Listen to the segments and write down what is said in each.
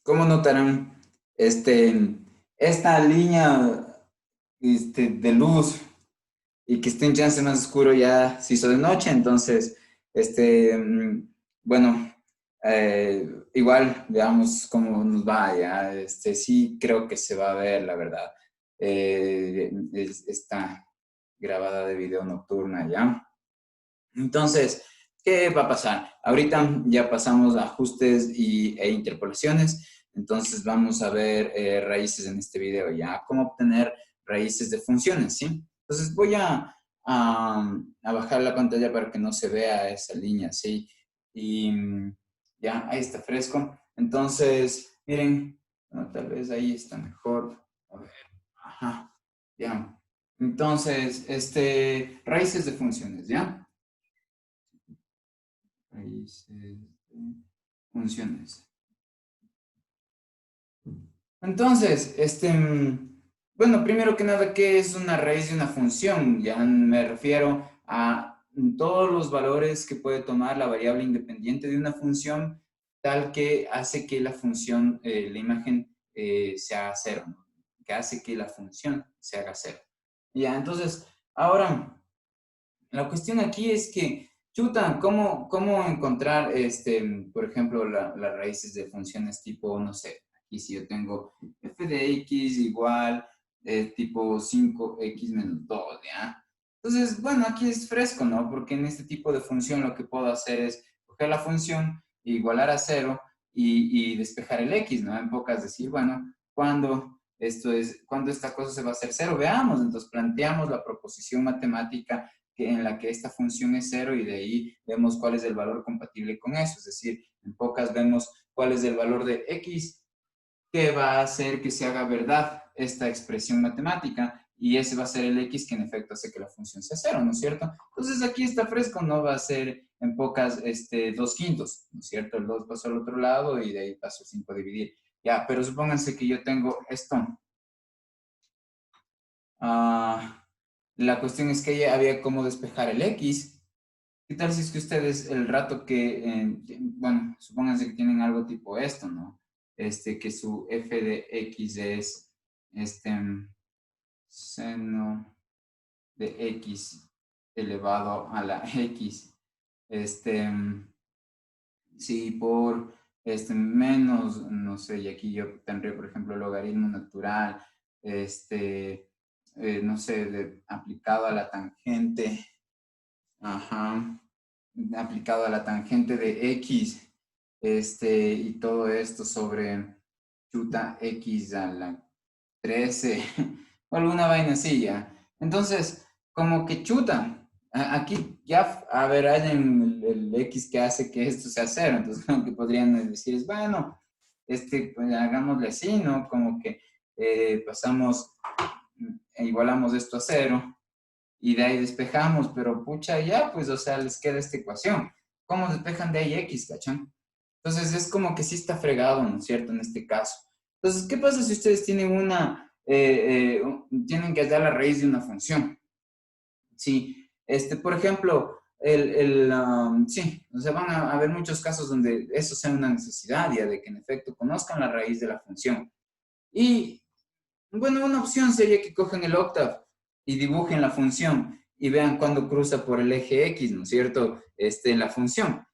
¿cómo notarán esta línea de luz y que esté en chance más oscuro ya se hizo de noche? Entonces, bueno, igual veamos cómo nos va ya. Sí creo que se va a ver, la verdad, esta grabada de video nocturna ya. Entonces, ¿qué va a pasar? Ahorita ya pasamos a ajustes e interpolaciones, entonces vamos a ver raíces en este video ya, cómo obtener raíces de funciones, ¿sí? Entonces voy a bajar la pantalla para que no se vea esa línea, ¿sí? Y ya, ahí está fresco. Entonces, miren, bueno, tal vez ahí está mejor. A ver, ajá, ya. Entonces, raíces de funciones, ¿ya? Raíces de funciones. Entonces, bueno, primero que nada, ¿qué es una raíz de una función? Ya me refiero a todos los valores que puede tomar la variable independiente de una función, tal que hace que la función, la imagen sea cero, ¿no? Que hace que la función se haga cero. Ya, entonces, ahora, la cuestión aquí es que, chuta, ¿cómo encontrar, por ejemplo, las raíces de funciones tipo, no sé, aquí si yo tengo f de x igual tipo 5x menos 2, ¿ya? Entonces, bueno, aquí es fresco, ¿no? Porque en este tipo de función lo que puedo hacer es coger la función, igualar a cero y despejar el x, ¿no? En pocas decir, bueno, cuando esta cosa se va a hacer cero, veamos, entonces planteamos la proposición matemática en la que esta función es cero y de ahí vemos cuál es el valor compatible con eso. Es decir, en pocas vemos cuál es el valor de x que va a hacer que se haga verdad esta expresión matemática y ese va a ser el x que en efecto hace que la función sea cero, ¿no es cierto? Entonces aquí está fresco, no va a ser en pocas 2/5, ¿no es cierto? El 2 pasó al otro lado y de ahí paso el 5 a dividir. Ya, pero supónganse que yo tengo esto. La cuestión es que ya había cómo despejar el x. ¿Qué tal si es que ustedes el rato bueno, supónganse que tienen algo tipo esto, ¿no? Que su f de x es seno de x elevado a la x. Si por menos, no sé, y aquí yo tendré, por ejemplo, el logaritmo natural, no sé, aplicado a la tangente, ajá, aplicado a la tangente de x, y todo esto sobre chuta x a la 13 o alguna vaina así, ya. Entonces, como que chuta, aquí ya, a ver, hay el x que hace que esto sea cero, entonces lo que podrían decir es, bueno, pues hagámosle así, ¿no? Como que pasamos, igualamos esto a cero, y de ahí despejamos, pero pucha, ya, pues, o sea, les queda esta ecuación. ¿Cómo despejan de ahí x, cachan? Entonces es como que sí está fregado, ¿no es cierto? En este caso. Entonces, ¿qué pasa si ustedes tienen tienen que hallar la raíz de una función? Sí, por ejemplo, sí, o sea, van a haber muchos casos donde eso sea una necesidad, ya de que en efecto conozcan la raíz de la función. Y bueno, una opción sería que cojan el octave y dibujen la función y vean cuándo cruza por el eje X, ¿no es cierto? La función.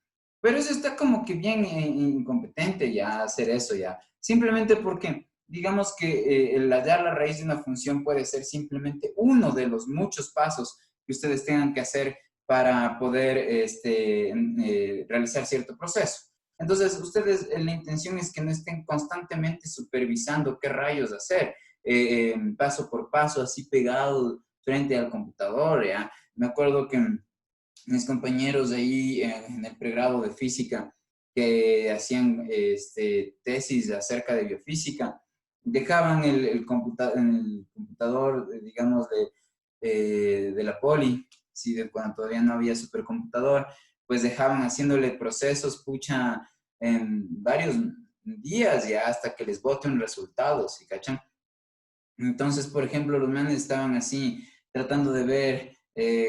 Pero eso está como que bien incompetente ya hacer eso ya. Simplemente porque, digamos que el hallar la raíz de una función puede ser simplemente uno de los muchos pasos que ustedes tengan que hacer para poder realizar cierto proceso. Entonces, ustedes, la intención es que no estén constantemente supervisando qué rayos hacer, paso por paso, así pegado frente al computador, ¿ya? Me acuerdo que mis compañeros de ahí en el pregrado de física que hacían tesis acerca de biofísica, dejaban en el computador, digamos, de la poli, sí, de cuando todavía no había supercomputador, pues dejaban haciéndole procesos, pucha, en varios días ya hasta que les bote un resultado, ¿sí cachan? Entonces, por ejemplo, los manes estaban así tratando de ver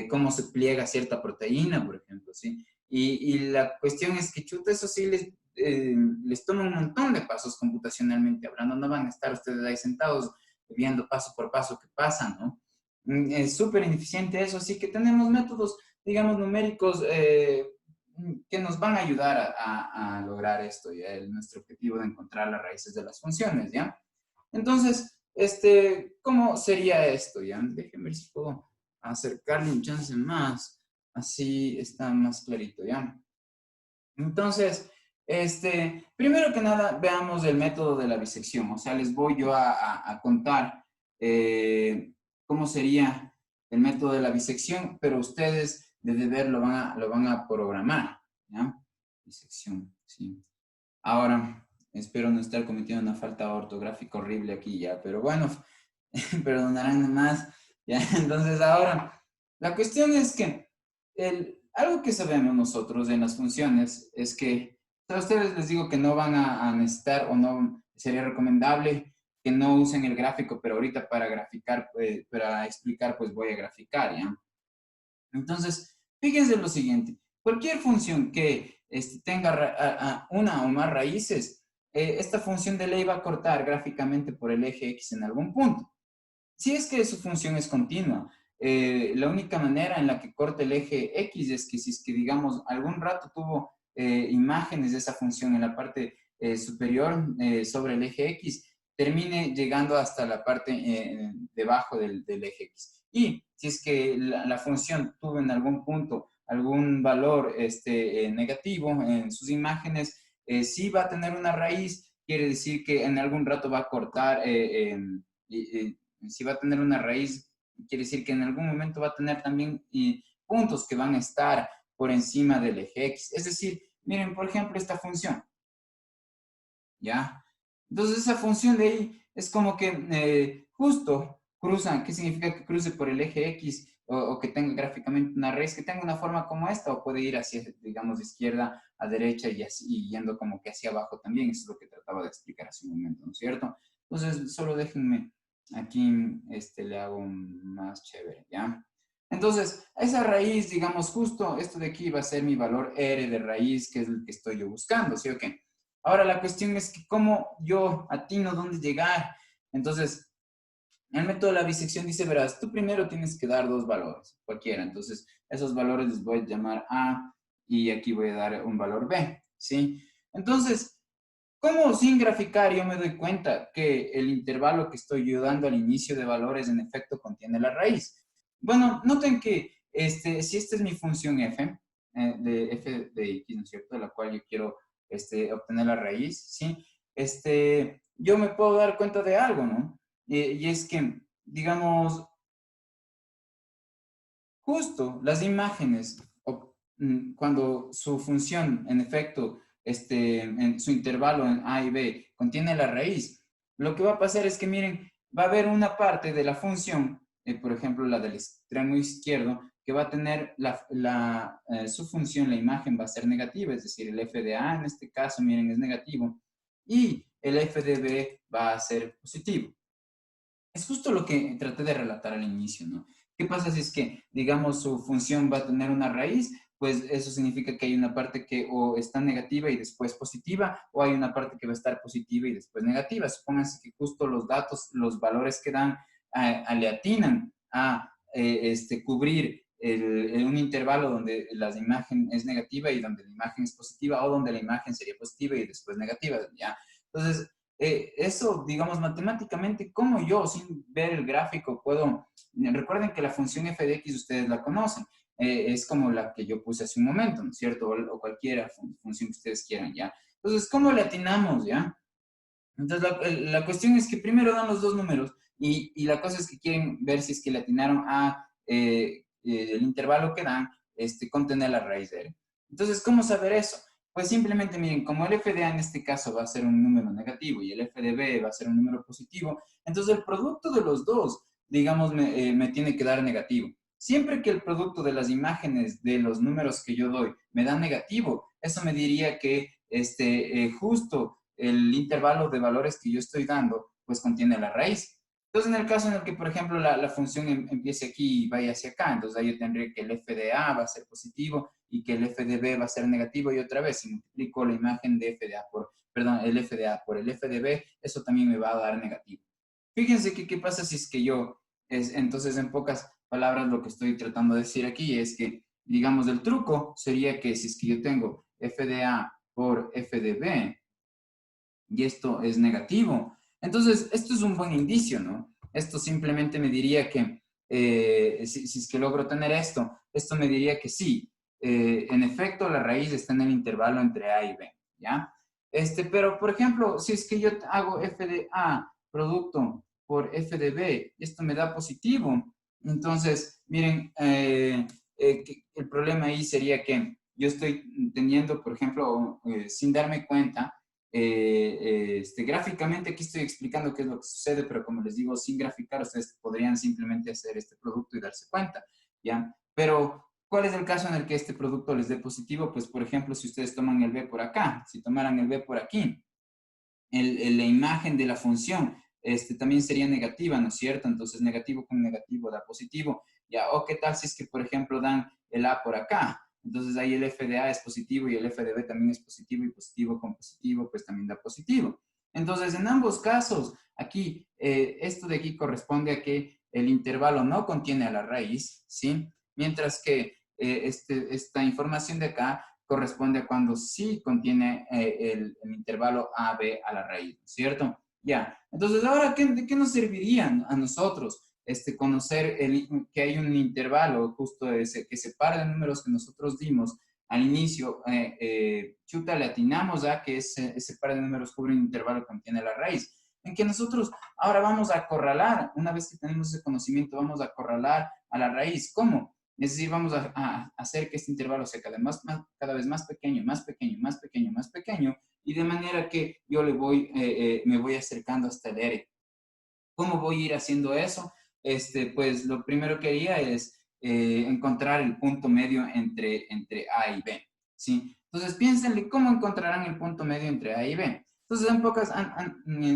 cómo se pliega cierta proteína, por ejemplo, ¿sí? Y la cuestión es que, chuta, eso sí les les toma un montón de pasos computacionalmente hablando. No van a estar ustedes ahí sentados viendo paso por paso qué pasa, ¿no? Es súper ineficiente eso, así que tenemos métodos, digamos, numéricos que nos van a ayudar a lograr esto, ¿ya? Nuestro objetivo de encontrar las raíces de las funciones, ¿ya? Entonces, ¿cómo sería esto, ya? Déjenme ver si puedo acercarle un chance más, así está más clarito, ¿ya? Entonces, primero que nada, veamos el método de la bisección. O sea, les voy yo a contar cómo sería el método de la bisección, pero ustedes de deber lo van a programar, ¿ya? Bisección, sí. Ahora, espero no estar cometiendo una falta ortográfica horrible aquí ya, pero bueno, perdonarán nomás, ¿ya? Entonces, ahora, la cuestión es que algo que sabemos nosotros en las funciones es que a ustedes les digo que no van a necesitar o no sería recomendable que no usen el gráfico, pero ahorita para graficar, para explicar, pues voy a graficar, ¿ya? Entonces, fíjense en lo siguiente. Cualquier función que tenga una o más raíces, esta función de ley va a cortar gráficamente por el eje X en algún punto. Si es que su función es continua, la única manera en la que corte el eje X es que si es que, digamos, algún rato tuvo imágenes de esa función en la parte superior sobre el eje X, termine llegando hasta la parte debajo del eje X. Y si es que la función tuvo en algún punto algún valor negativo en sus imágenes, sí va a tener una raíz, quiere decir que en algún rato va a cortar si va a tener una raíz, quiere decir que en algún momento va a tener también puntos que van a estar por encima del eje X. Es decir, miren, por ejemplo, esta función, ¿ya? Entonces, esa función de ahí es como que justo cruza. ¿Qué significa que cruce por el eje X o que tenga gráficamente una raíz, que tenga una forma como esta, o puede ir hacia, digamos, de izquierda a derecha y, así, y yendo como que hacia abajo también? Eso es lo que trataba de explicar hace un momento, ¿no es cierto? Entonces, solo déjenme aquí, le hago más chévere, ¿ya? Entonces, esa raíz, digamos, justo esto de aquí va a ser mi valor R de raíz, que es el que estoy yo buscando, ¿sí o qué? Ahora la cuestión es que cómo yo atino dónde llegar. Entonces, el método de la bisección dice, verás, tú primero tienes que dar dos valores, cualquiera. Entonces, esos valores les voy a llamar A y aquí voy a dar un valor B, ¿sí? Entonces, ¿cómo sin graficar yo me doy cuenta que el intervalo que estoy yo dando al inicio de valores en efecto contiene la raíz? Bueno, noten que si esta es mi función f de x, ¿no es cierto?, de la cual yo quiero obtener la raíz, ¿sí? Yo me puedo dar cuenta de algo, ¿no? Y es que, digamos, justo las imágenes, cuando su función, en efecto, en su intervalo en A y B contiene la raíz, lo que va a pasar es que, miren, va a haber una parte de la función, por ejemplo, la del extremo izquierdo, que va a tener su función, la imagen va a ser negativa, es decir, el f de A en este caso, miren, es negativo, y el f de B va a ser positivo. Es justo lo que traté de relatar al inicio, ¿no? ¿Qué pasa si es que, digamos, su función va a tener una raíz? Pues eso significa que hay una parte que o está negativa y después positiva, o hay una parte que va a estar positiva y después negativa. Supónganse que justo los datos, los valores que dan, le atinan a cubrir un intervalo donde la imagen es negativa y donde la imagen es positiva, o donde la imagen sería positiva y después negativa, ¿ya? Entonces, eso, digamos, matemáticamente, ¿cómo yo, sin ver el gráfico, puedo? Recuerden que la función f de x ustedes la conocen, es como la que yo puse hace un momento, ¿no es cierto? O cualquier función que ustedes quieran, ¿ya? Entonces, ¿cómo le atinamos, ya? Entonces, la cuestión es que primero dan los dos números y la cosa es que quieren ver si es que le atinaron a el intervalo que dan, contener la raíz de él. Entonces, ¿cómo saber eso? Pues simplemente miren, como el f de a en este caso va a ser un número negativo y el f de b va a ser un número positivo, entonces el producto de los dos, digamos, me tiene que dar negativo. Siempre que el producto de las imágenes de los números que yo doy me da negativo, eso me diría que justo el intervalo de valores que yo estoy dando, pues contiene la raíz. Entonces, en el caso en el que, por ejemplo, la función empiece aquí y vaya hacia acá, entonces ahí yo tendré que el f de a va a ser positivo y que el f de b va a ser negativo, y otra vez, si multiplico la imagen de f de a por, perdón, el f de a por el f de b, eso también me va a dar negativo. Fíjense que qué pasa si es que yo, entonces en pocas palabras lo que estoy tratando de decir aquí es que, digamos, el truco sería que si es que yo tengo f de a por f de b, y esto es negativo. Entonces, esto es un buen indicio, ¿no? Esto simplemente me diría que, si es que logro tener esto me diría que sí, en efecto, la raíz está en el intervalo entre A y B, ¿ya? Pero, por ejemplo, si es que yo hago f de A producto por f de B, esto me da positivo. Entonces, miren, el problema ahí sería que yo estoy teniendo, por ejemplo, sin darme cuenta, gráficamente aquí estoy explicando qué es lo que sucede, pero como les digo, sin graficar, ustedes podrían simplemente hacer este producto y darse cuenta, ¿ya? Pero, ¿cuál es el caso en el que este producto les dé positivo? Pues, por ejemplo, si ustedes toman el b por acá, si tomaran el b por aquí, la imagen de la función también sería negativa, ¿no es cierto? Entonces, negativo con negativo da positivo, ¿ya? O qué tal si es que, por ejemplo, dan el a por acá. Entonces, ahí el f de a es positivo y el f de b también es positivo, y positivo con positivo, pues también da positivo. Entonces, en ambos casos, aquí, esto de aquí corresponde a que el intervalo no contiene a la raíz, ¿sí? Mientras que esta información de acá corresponde a cuando sí contiene el intervalo AB a la raíz, ¿cierto? Ya, entonces ahora, ¿de qué nos serviría a nosotros conocer que hay un intervalo justo ese, que separa de números que nosotros dimos al inicio? Chuta, le atinamos a que ese par de números cubre un intervalo que contiene la raíz. En que nosotros ahora vamos a acorralar, una vez que tenemos ese conocimiento, vamos a acorralar a la raíz. ¿Cómo? Es decir, vamos a hacer que este intervalo sea cada vez más pequeño, más pequeño, más pequeño, más pequeño, y de manera que yo me voy acercando hasta el R. ¿Cómo voy a ir haciendo eso? Pues lo primero que haría es encontrar el punto medio entre A y B, ¿sí? Entonces, piénsenle cómo encontrarán el punto medio entre A y B. Entonces,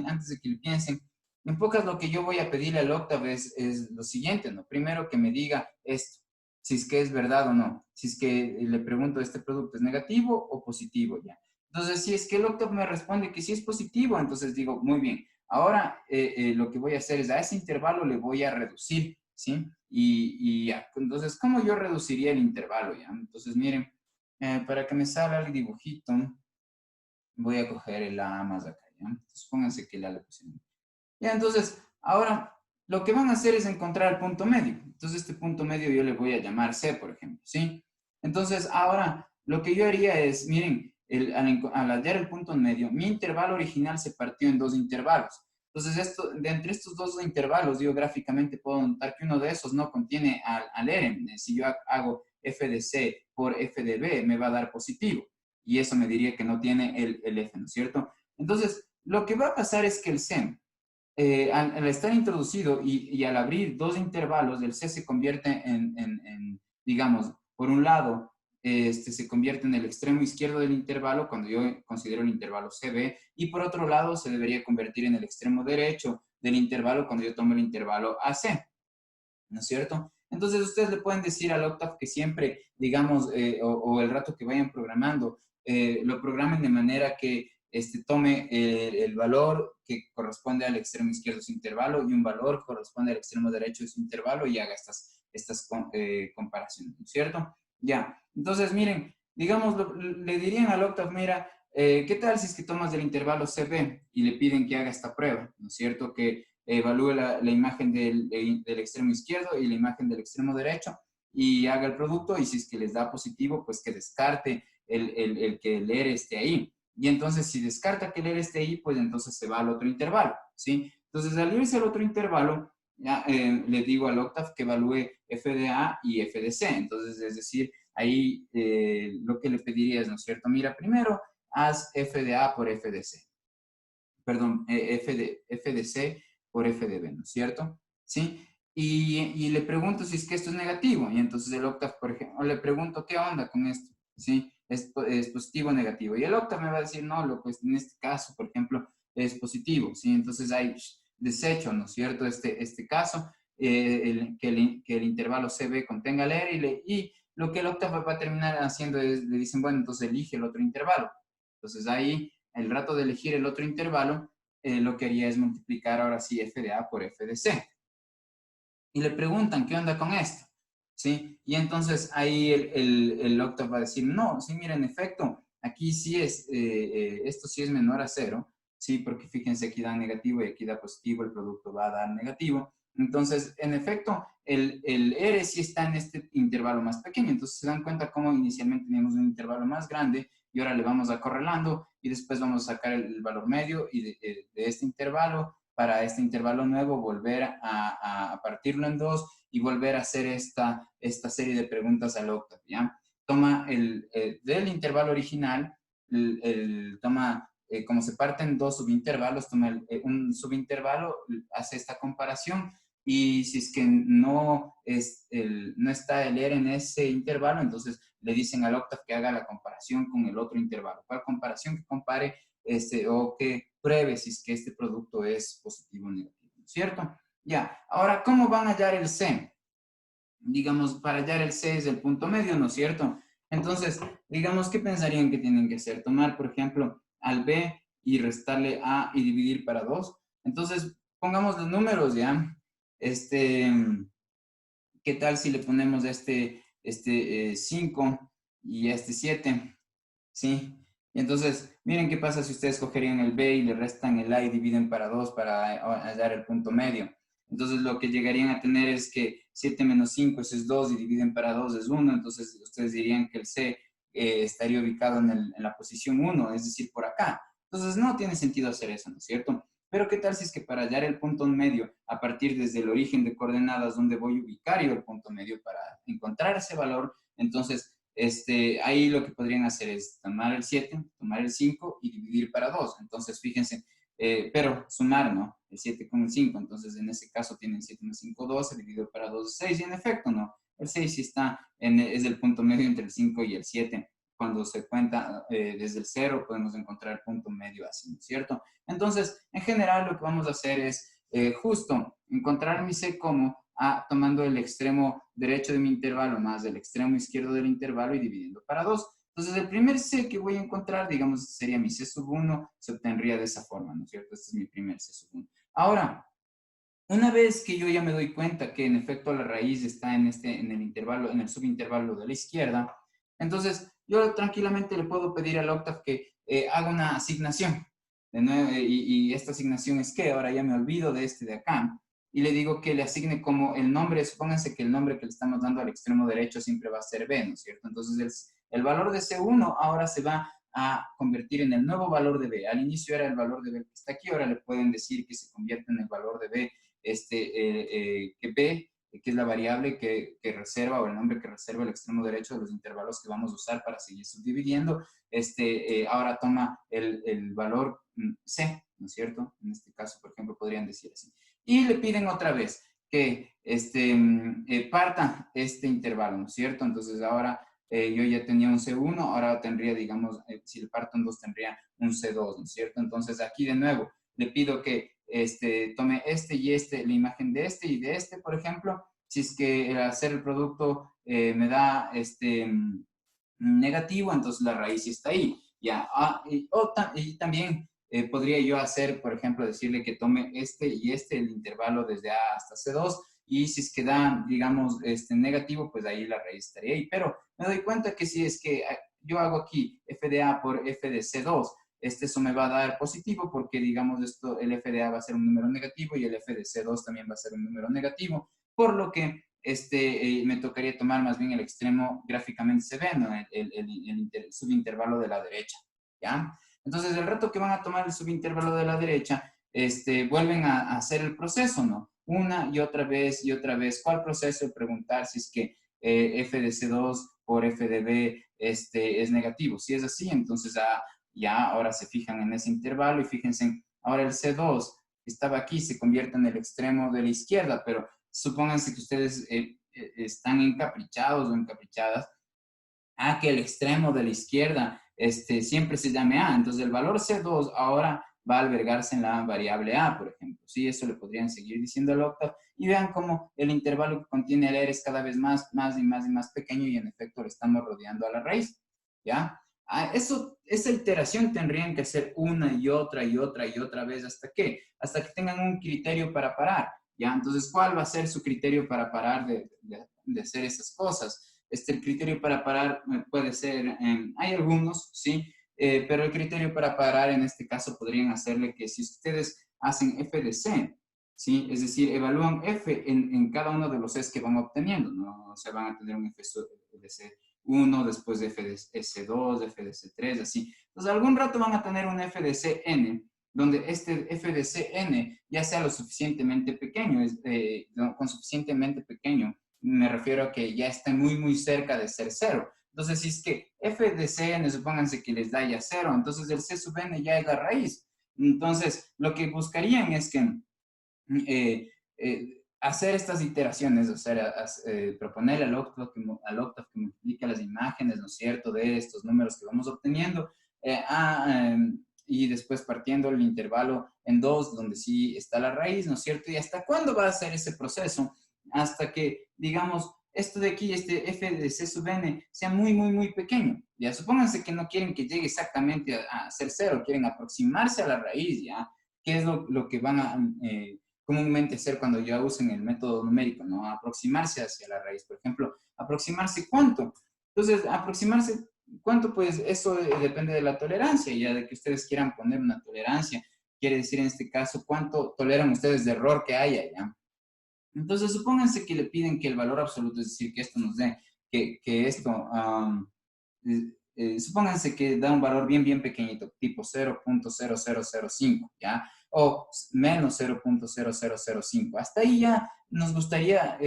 antes de que piensen, en pocas lo que yo voy a pedirle al Octave es lo siguiente, ¿no? Primero que me diga esto, si es que es verdad o no. Si es que le pregunto, ¿este producto es negativo o positivo? Ya. Entonces, si es que el Octave me responde que sí es positivo, entonces digo, muy bien. Ahora lo que voy a hacer es a ese intervalo le voy a reducir, ¿sí? Y ya. Entonces, ¿cómo yo reduciría el intervalo? Ya. Entonces, miren, para que me salga el dibujito, voy a coger el A más acá, ¿ya? Entonces, pónganse que el A le pusieron. Ya, entonces, ahora lo que van a hacer es encontrar el punto medio. Entonces, este punto medio yo le voy a llamar C, por ejemplo, ¿sí? Entonces, ahora lo que yo haría es, miren, al hallar el punto medio, mi intervalo original se partió en dos intervalos. Entonces, de entre estos dos intervalos, yo gráficamente puedo notar que uno de esos no contiene al R. Si yo hago f de C por f de B, me va a dar positivo. Y eso me diría que no tiene el F, ¿no es cierto? Entonces, lo que va a pasar es que el C al estar introducido y al abrir dos intervalos, el C se convierte digamos, por un lado, se convierte en el extremo izquierdo del intervalo cuando yo considero el intervalo CB, y por otro lado se debería convertir en el extremo derecho del intervalo cuando yo tomo el intervalo AC, ¿no es cierto? Entonces ustedes le pueden decir al Octave que siempre, digamos, o el rato que vayan programando, lo programen de manera que tome el valor que corresponde al extremo izquierdo de su intervalo y un valor que corresponde al extremo derecho de su intervalo, y haga estas comparaciones, ¿no es cierto? Ya, entonces miren, digamos, le dirían al Octave, mira, ¿qué tal si es que tomas del intervalo CB y le piden que haga esta prueba? ¿No es cierto? Que evalúe la imagen del extremo izquierdo y la imagen del extremo derecho y haga el producto, y si es que les da positivo, pues que descarte que el ER esté ahí. Y entonces, si descarta que el ER esté ahí, pues entonces se va al otro intervalo, ¿sí? Entonces, al irse al otro intervalo, ya, le digo al Octave que evalúe f de A y f de C. Entonces, es decir, ahí lo que le pediría es, ¿no es cierto? Mira, primero haz f de A por f de C. Perdón, f de C por f de B, ¿no es cierto? ¿Sí? Y le pregunto si es que esto es negativo, y entonces el Octave, por ejemplo, le pregunto, ¿qué onda con esto? ¿Sí? ¿Es positivo o negativo? Y el Octave me va a decir, no, pues en este caso, por ejemplo, es positivo, ¿sí? Entonces ahí desecho, ¿no es cierto? Este caso, que el intervalo CB contenga el R y lo que el octave va a terminar haciendo es, le dicen, bueno, entonces elige el otro intervalo. Entonces ahí, el rato de elegir el otro intervalo, lo que haría es multiplicar ahora sí f de A por f de C. Y le preguntan, ¿qué onda con esto? ¿Sí? Y entonces ahí el octave va a decir, no, sí, mira, en efecto, aquí sí es, esto sí es menor a cero, ¿sí? Porque fíjense, aquí da negativo y aquí da positivo, el producto va a dar negativo. Entonces, en efecto, el R sí está en este intervalo más pequeño. Entonces, se dan cuenta cómo inicialmente teníamos un intervalo más grande y ahora le vamos acorralando y después vamos a sacar el valor medio y de este intervalo para este intervalo nuevo volver a partirlo en dos y volver a hacer esta serie de preguntas al octave, ¿ya? Toma del intervalo original, toma, como se parten dos subintervalos, toma un subintervalo, hace esta comparación y si es que no está el R en ese intervalo, entonces le dicen al octave que haga la comparación con el otro intervalo. ¿Cuál comparación? Que compare o que pruebe si es que este producto es positivo o negativo, ¿cierto? Ya, ahora, ¿cómo van a hallar el C? Digamos, para hallar el C es el punto medio, ¿no es cierto? Entonces, digamos, ¿qué pensarían que tienen que hacer? Tomar, por ejemplo, al B y restarle A y dividir para 2. Entonces, pongamos los números, ¿ya? ¿Qué tal si le ponemos 5 y este 7? ¿Sí? Y entonces, miren qué pasa si ustedes cogerían el B y le restan el A y dividen para 2 para hallar el punto medio. Entonces, lo que llegarían a tener es que 7 menos 5 es 2 y dividen para 2 es 1. Entonces, ustedes dirían que el C estaría ubicado en la posición 1, es decir, por acá. Entonces, no tiene sentido hacer eso, ¿no es cierto? Pero ¿qué tal si es que para hallar el punto medio, a partir desde el origen de coordenadas donde voy a ubicar yo el punto medio para encontrar ese valor, entonces ahí lo que podrían hacer es tomar el 7, tomar el 5 y dividir para 2. Entonces, fíjense, pero sumar, ¿no? El 7 con el 5. Entonces, en ese caso tienen 7 más 5, 12, dividido para 2, 6. Y en efecto, ¿no? El 6 sí está, es el punto medio entre el 5 y el 7. Cuando se cuenta desde el 0, podemos encontrar el punto medio así, ¿no es cierto? Entonces, en general, lo que vamos a hacer es justo encontrar mi C como tomando el extremo derecho de mi intervalo más el extremo izquierdo del intervalo y dividiendo para 2. Entonces, el primer C que voy a encontrar, digamos, sería mi C sub 1, se obtendría de esa forma, ¿no es cierto? Este es mi primer C sub 1. Ahora, una vez que yo ya me doy cuenta que en efecto la raíz está en el intervalo, en el subintervalo de la izquierda, entonces yo tranquilamente le puedo pedir al octave que haga una asignación. De nuevo, y esta asignación es que ahora ya me olvido de este de acá y le digo que le asigne como el nombre, supónganse que el nombre que le estamos dando al extremo derecho siempre va a ser B, ¿no es cierto? Entonces el valor de C1 ahora se va a convertir en el nuevo valor de B. Al inicio era el valor de B que está aquí, ahora le pueden decir que se convierte en el valor de B que B, que es la variable que reserva o el nombre que reserva el extremo derecho de los intervalos que vamos a usar para seguir subdividiendo, ahora toma el valor C, ¿no es cierto? En este caso, por ejemplo, podrían decir así. Y le piden otra vez que parta este intervalo, ¿no es cierto? Entonces ahora yo ya tenía un C1, ahora tendría, digamos, si le parto en 2 tendría un C2, ¿no es cierto? Entonces aquí de nuevo le pido que tome la imagen de este y de este, por ejemplo, si es que hacer el producto me da negativo, entonces la raíz está ahí. Ya. Y también podría yo hacer, por ejemplo, decirle que tome este y este, el intervalo desde A hasta C2, y si es que da, digamos, negativo, pues ahí la raíz estaría ahí. Pero me doy cuenta que si es que yo hago aquí f de A por f de C2, eso me va a dar positivo porque, digamos, el f de A va a ser un número negativo y el f de C2 también va a ser un número negativo, por lo que me tocaría tomar más bien el extremo gráficamente se ve, ¿no? El subintervalo de la derecha, ¿ya? Entonces, el rato que van a tomar el subintervalo de la derecha, vuelven a hacer el proceso, ¿no? Una y otra vez. ¿Cuál proceso? Preguntar si es que f de C2 por f de B es negativo. Si es así, entonces ya ahora se fijan en ese intervalo y fíjense, ahora el C2 que estaba aquí se convierte en el extremo de la izquierda, pero supónganse que ustedes están encaprichados o encaprichadas a que el extremo de la izquierda siempre se llame A. Entonces el valor C2 ahora va a albergarse en la variable A, por ejemplo. Sí, eso le podrían seguir diciendo al octave y vean cómo el intervalo que contiene el R es cada vez más y más pequeño y en efecto le estamos rodeando a la raíz, ¿ya? Esa iteración tendrían que hacer una y otra y otra y otra vez. ¿Hasta qué? Hasta que tengan un criterio para parar, ¿ya? Entonces, ¿cuál va a ser su criterio para parar de hacer esas cosas? El criterio para parar puede ser, hay algunos, ¿sí? Pero el criterio para parar en este caso podrían hacerle que si ustedes hacen f de c, ¿sí? Es decir, evalúan f en cada uno de los Cs que van obteniendo, ¿no? O sea, van a tener un f de c 1, después de f de s2, de f de c3, así. Entonces, algún rato van a tener un f de cn, donde este f de cn ya sea lo suficientemente pequeño, con suficientemente pequeño, me refiero a que ya esté muy cerca de ser cero. Entonces, si es que f de cn, supónganse que les da ya cero, entonces el c sub n ya es la raíz. Entonces, lo que buscarían es que hacer estas iteraciones, o sea, proponer al octave que multiplique las imágenes, ¿no es cierto?, de estos números que vamos obteniendo, y después partiendo el intervalo en dos, donde sí está la raíz, ¿no es cierto? ¿Y hasta cuándo va a ser ese proceso? Hasta que, digamos, esto de aquí, este f de c sub n, sea muy pequeño. Ya, supónganse que no quieren que llegue exactamente a ser cero, quieren aproximarse a la raíz, ¿ya? ¿Qué es lo que van a comúnmente hacer cuando ya usen el método numérico, ¿no? Aproximarse hacia la raíz, por ejemplo, aproximarse cuánto. Entonces, aproximarse cuánto, pues eso depende de la tolerancia, ya de que ustedes quieran poner una tolerancia. Quiere decir en este caso cuánto toleran ustedes de error que haya, ¿ya? Entonces, supónganse que le piden que el valor absoluto, es decir, que esto nos dé, que esto, supónganse que da un valor bien pequeñito, tipo 0.0005, ¿ya? O menos 0.0005. Hasta ahí ya nos gustaría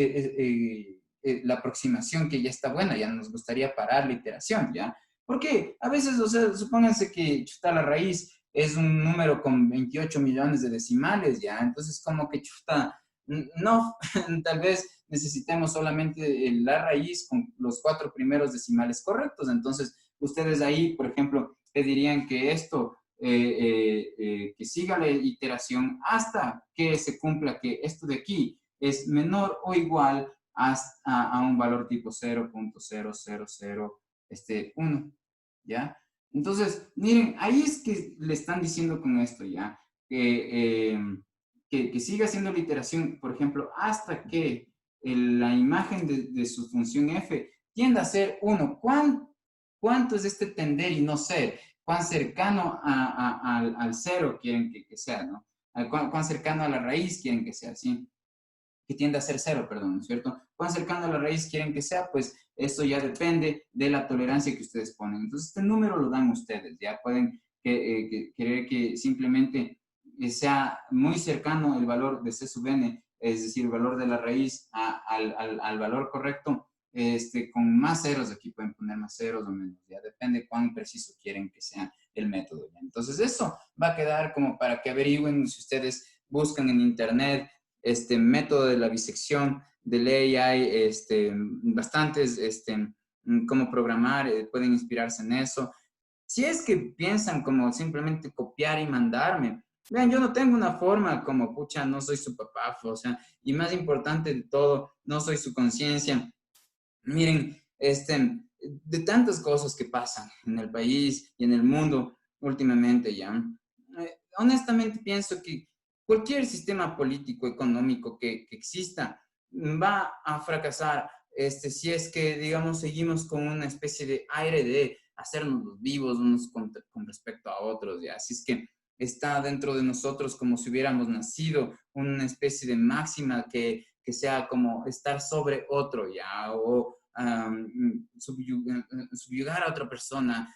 la aproximación que ya está buena, ya nos gustaría parar la iteración, ¿ya? Porque a veces, o sea, supónganse que chuta la raíz es un número con 28 millones de decimales, ¿ya? Entonces, como que chuta, no, tal vez necesitemos solamente la raíz con los 4 primeros decimales correctos. Entonces, ustedes ahí, por ejemplo, pedirían que esto, que siga la iteración hasta que se cumpla que esto de aquí es menor o igual a un valor tipo 0.0001, ¿ya? Entonces, miren, ahí es que le están diciendo con esto, ¿ya? Que siga haciendo la iteración, por ejemplo, hasta que la imagen de su función f tienda a ser 1. ¿Cuánto es este tender y no ser? ¿Cuán cercano al cero quieren que sea, no? ¿Cuán cercano a la raíz quieren que sea, sí? Que tiende a ser cero, perdón, ¿no es cierto? ¿Cuán cercano a la raíz quieren que sea? Pues esto ya depende de la tolerancia que ustedes ponen. Entonces, este número lo dan ustedes, ya pueden querer que simplemente sea muy cercano el valor de C sub n, es decir, el valor de la raíz al valor correcto, con más ceros, aquí pueden poner más ceros o menos, ya depende cuán preciso quieren que sea el método. ¿Ya? Entonces, eso va a quedar como para que averigüen si ustedes buscan en internet método de la bisección de ley, hay bastantes cómo programar, pueden inspirarse en eso. Si es que piensan como simplemente copiar y mandarme, vean, yo no tengo una forma como, pucha, no soy su papá, o sea, y más importante de todo, no soy su conciencia. Miren, de tantas cosas que pasan en el país y en el mundo últimamente ya, honestamente pienso que cualquier sistema político, económico que exista va a fracasar si es que, digamos, seguimos con una especie de aire de hacernos los vivos unos con respecto a otros, ya. Así es que está dentro de nosotros como si hubiéramos nacido una especie de máxima que sea como estar sobre otro, ya, o subyugar a otra persona,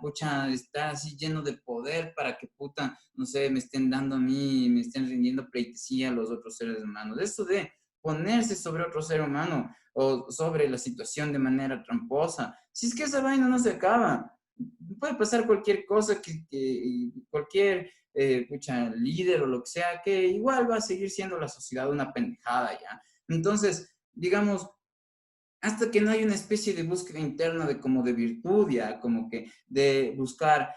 pucha, estar así lleno de poder para que, puta, no sé, me estén dando a mí, me estén rindiendo pleitesía a los otros seres humanos. Eso de ponerse sobre otro ser humano o sobre la situación de manera tramposa, si es que esa vaina no se acaba. Puede pasar cualquier cosa que cualquier pucha, líder o lo que sea, que igual va a seguir siendo la sociedad una pendejada, ¿ya? Entonces, digamos, hasta que no hay una especie de búsqueda interna de como de virtud, ya, como que de buscar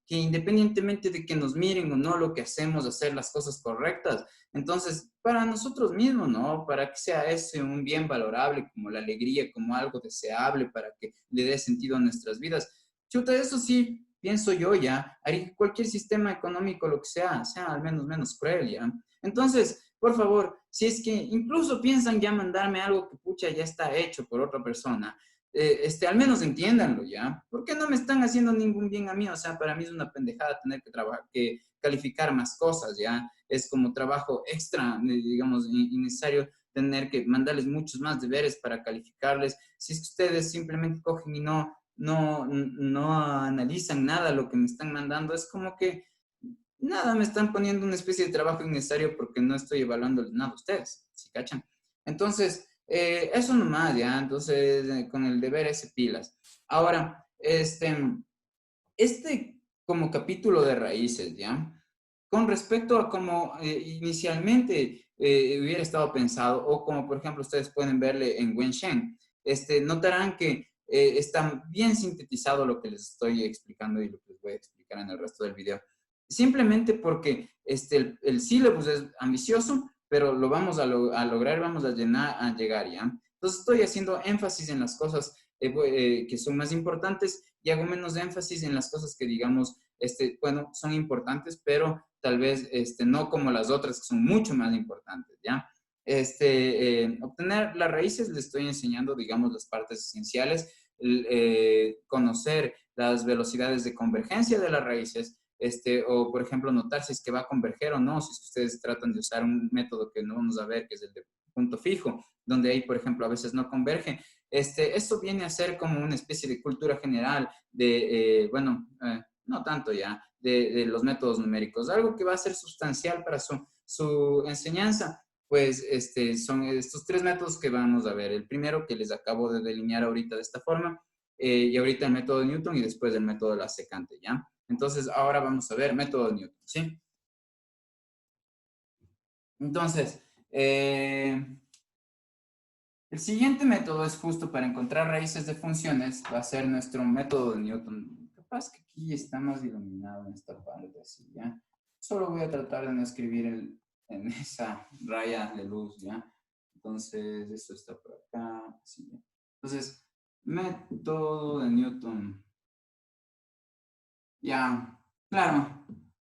que independientemente de que nos miren o no lo que hacemos, hacer las cosas correctas. Entonces, para nosotros mismos, ¿no? Para que sea ese un bien valorable, como la alegría, como algo deseable, para que le dé sentido a nuestras vidas. Chuta, eso sí, pienso yo ya, haría que cualquier sistema económico, lo que sea al menos menos cruel, ¿ya? Entonces, por favor, si es que incluso piensan ya mandarme algo que pucha ya está hecho por otra persona, al menos entiéndanlo, ¿ya? ¿Por qué no me están haciendo ningún bien a mí? O sea, para mí es una pendejada tener que trabajar, que calificar más cosas, ¿ya? Es como trabajo extra, digamos, innecesario tener que mandarles muchos más deberes para calificarles. Si es que ustedes simplemente cogen y no analizan nada lo que me están mandando, es como que nada, me están poniendo una especie de trabajo innecesario porque no estoy evaluando nada a ustedes, ¿sí cachan? Entonces, eso nomás, ¿ya? Entonces, con el deber ese pilas. Ahora, como capítulo de raíces, ¿ya? Con respecto a cómo inicialmente hubiera estado pensado, o como por ejemplo ustedes pueden verle en Wenshen, notarán que está bien sintetizado lo que les estoy explicando y lo que les voy a explicar en el resto del video. Simplemente porque el sílabus es ambicioso, pero lo vamos a lograr, vamos a llegar, ¿ya? Entonces estoy haciendo énfasis en las cosas que son más importantes y hago menos énfasis en las cosas que digamos, bueno, son importantes, pero tal vez no como las otras que son mucho más importantes, ¿ya? Obtener las raíces, les estoy enseñando, digamos, las partes esenciales, conocer las velocidades de convergencia de las raíces, o por ejemplo, notar si es que va a converger o no, si es que ustedes tratan de usar un método que no vamos a ver, que es el de punto fijo, donde ahí, por ejemplo, a veces no converge. Esto viene a ser como una especie de cultura general de, bueno, no tanto ya, de los métodos numéricos. Algo que va a ser sustancial para su enseñanza, pues son estos tres métodos que vamos a ver. El primero que les acabo de delinear ahorita de esta forma, y ahorita el método de Newton y después el método de la secante, ¿ya? Entonces, ahora vamos a ver método de Newton, ¿sí? Entonces, el siguiente método es justo para encontrar raíces de funciones, va a ser nuestro método de Newton. Capaz que aquí está más iluminado en esta parte, así, ¿ya? Solo voy a tratar de no escribir en esa raya de luz, ¿ya? Entonces, esto está por acá, así, ¿ya? Entonces, método de Newton. Ya, claro,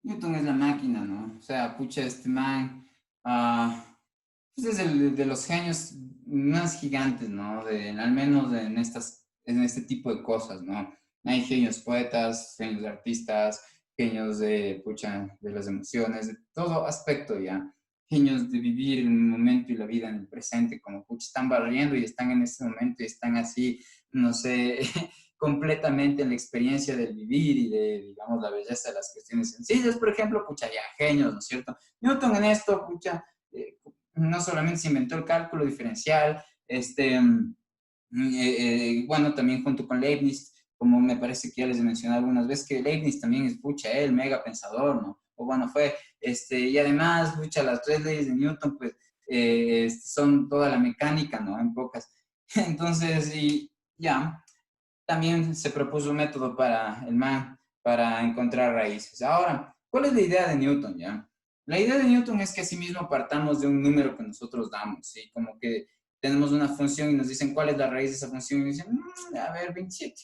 Newton es la máquina, ¿no? O sea, pucha, este man, pues es el de los genios más gigantes, ¿no? Al menos en este tipo de cosas, ¿no? Hay genios poetas, genios de artistas, genios de, pucha, de las emociones, de todo aspecto, ¿ya? Genios de vivir el momento y la vida en el presente, como, pucha, están barriendo y están en este momento y están así, no sé, completamente en la experiencia del vivir y de, digamos, la belleza de las cuestiones sencillas, por ejemplo, pucha, ya, genios, ¿no es cierto? Newton en esto, pucha, no solamente se inventó el cálculo diferencial, bueno, también junto con Leibniz, como me parece que ya les he mencionado algunas veces, que Leibniz también es, pucha, el mega pensador, ¿no? O bueno, fue, y además, pucha, las tres leyes de Newton, pues, son toda la mecánica, ¿no? En pocas. Entonces, y ya, también se propuso un método para el man, para encontrar raíces. Ahora, ¿cuál es la idea de Newton, ya? La idea de Newton es que asimismo partamos de un número que nosotros damos, ¿sí? Como que tenemos una función y nos dicen cuál es la raíz de esa función y dicen, a ver, 27.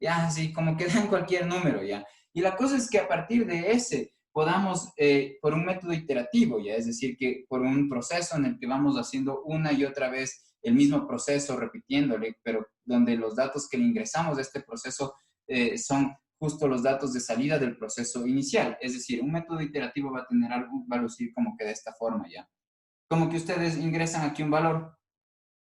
Ya, así como que dan cualquier número, ya. Y la cosa es que a partir de ese podamos, por un método iterativo, ya, es decir, que por un proceso en el que vamos haciendo una y otra vez el mismo proceso, repitiéndole, pero donde los datos que le ingresamos a este proceso son justo los datos de salida del proceso inicial. Es decir, un método iterativo va a tener algo, va a lucir como que de esta forma, ¿ya? Como que ustedes ingresan aquí un valor,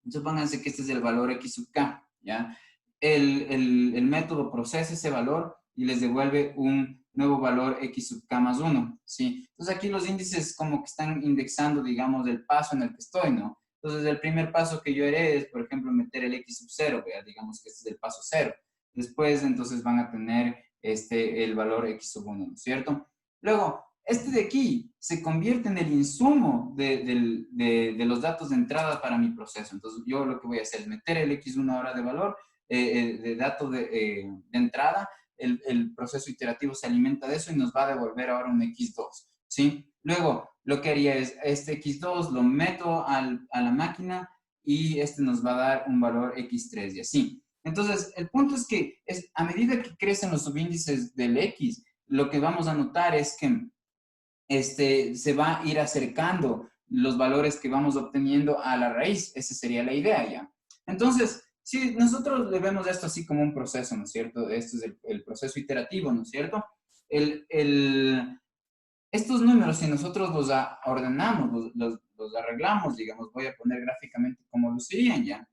supónganse que este es el valor x sub k, ¿ya? El método procesa ese valor y les devuelve un nuevo valor x sub k más 1, ¿sí? Entonces aquí los índices como que están indexando, digamos, el paso en el que estoy, ¿no? Entonces el primer paso que yo haré es, por ejemplo, meter el x sub 0, ¿vea? Digamos que este es el paso 0. Después, entonces van a tener el valor x sub 1, ¿no es cierto? Luego, este de aquí se convierte en el insumo de los datos de entrada para mi proceso. Entonces, yo lo que voy a hacer es meter el x1 ahora de valor, de dato de entrada, el proceso iterativo se alimenta de eso y nos va a devolver ahora un x2, ¿sí? Luego, lo que haría es, este x2 lo meto a la máquina y este nos va a dar un valor x3 y así. Entonces, el punto es que a medida que crecen los subíndices del x, lo que vamos a notar es que se va a ir acercando los valores que vamos obteniendo a la raíz. Esa sería la idea ya. Entonces, si nosotros le vemos esto así como un proceso, ¿no es cierto? Esto es el proceso iterativo, ¿no es cierto? Estos números, si nosotros los ordenamos, los arreglamos, digamos, voy a poner gráficamente cómo lucirían ya.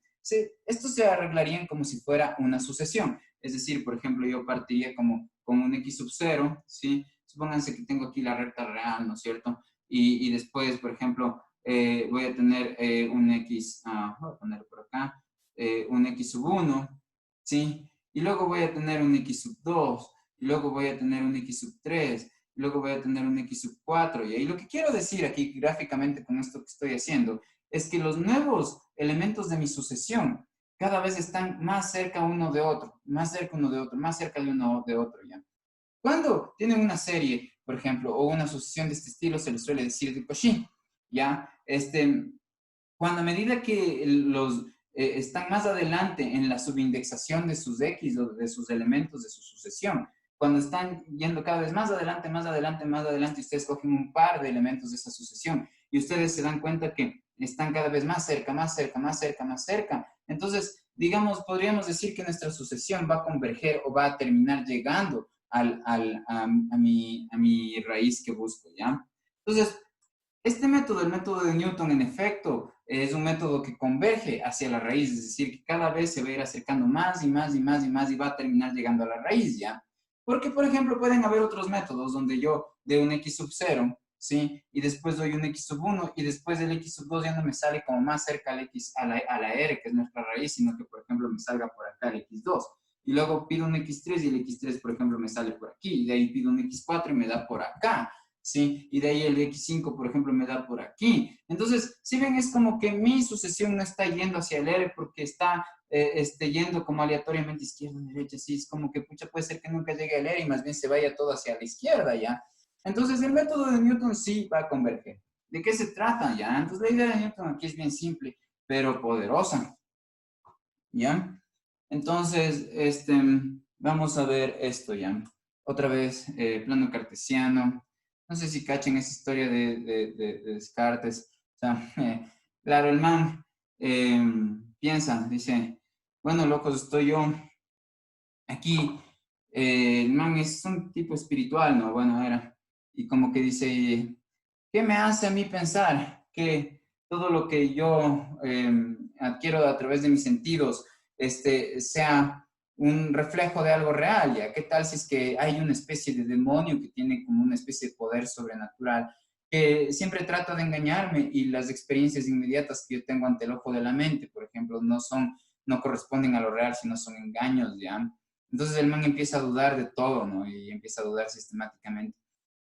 Estos se arreglarían como si fuera una sucesión. Es decir, por ejemplo, yo partiría como con un x sub 0, ¿sí? Supónganse que tengo aquí la recta real, ¿no es cierto? Y después, por ejemplo, voy a tener un x, voy a ponerlo por acá, un x sub 1, ¿sí? Y luego voy a tener un x sub 2, y luego voy a tener un x sub 3, luego voy a tener un x sub 4. Y ahí lo que quiero decir aquí gráficamente con esto que estoy haciendo es que los nuevos elementos de mi sucesión cada vez están más cerca uno de otro, más cerca uno de otro, más cerca de uno de otro, ¿ya? Cuando tienen una serie, por ejemplo, o una sucesión de este estilo, se les suele decir de Cauchy, ¿ya? Cuando a medida que los están más adelante en la subindexación de sus X o de sus elementos de su sucesión, cuando están yendo cada vez más adelante, más adelante, más adelante, ustedes cogen un par de elementos de esa sucesión y ustedes se dan cuenta que están cada vez más cerca, más cerca, más cerca, más cerca. Entonces, digamos, podríamos decir que nuestra sucesión va a converger o va a terminar llegando a mi raíz que busco, ¿ya? Entonces, este método, el método de Newton, en efecto, es un método que converge hacia la raíz, es decir, que cada vez se va a ir acercando más y más y más y más y va a terminar llegando a la raíz, ¿ya? Porque, por ejemplo, pueden haber otros métodos donde yo de un x sub 0, ¿sí? Y después doy un x sub 1 y después del x sub 2 ya no me sale como más cerca al x, a la r, que es nuestra raíz, sino que, por ejemplo, me salga por acá el x2. Y luego pido un x3 y el x3, por ejemplo, me sale por aquí. Y de ahí pido un x4 y me da por acá. ¿Sí? Y de ahí el X5, por ejemplo, me da por aquí. Entonces, si ven, es como que mi sucesión no está yendo hacia el R porque está yendo como aleatoriamente izquierda, derecha, así es como que, pucha, puede ser que nunca llegue al R y más bien se vaya todo hacia la izquierda, ¿ya? Entonces, el método de Newton sí va a converger. ¿De qué se trata, ya? Entonces, la idea de Newton aquí es bien simple, pero poderosa, ¿ya? Entonces, vamos a ver esto, ¿ya? Otra vez, plano cartesiano. No sé si cachen esa historia de Descartes. O sea, claro, el man piensa, dice, bueno, locos, estoy yo aquí. El man es un tipo espiritual, ¿no? Bueno, era. Y como que dice, ¿qué me hace a mí pensar que todo lo que yo adquiero a través de mis sentidos sea un reflejo de algo real? ¿Ya? ¿Qué tal si es que hay una especie de demonio que tiene como una especie de poder sobrenatural que siempre trata de engañarme y las experiencias inmediatas que yo tengo ante el ojo de la mente, por ejemplo, no corresponden a lo real, sino son engaños, ¿ya? Entonces el man empieza a dudar de todo, ¿no? Y empieza a dudar sistemáticamente.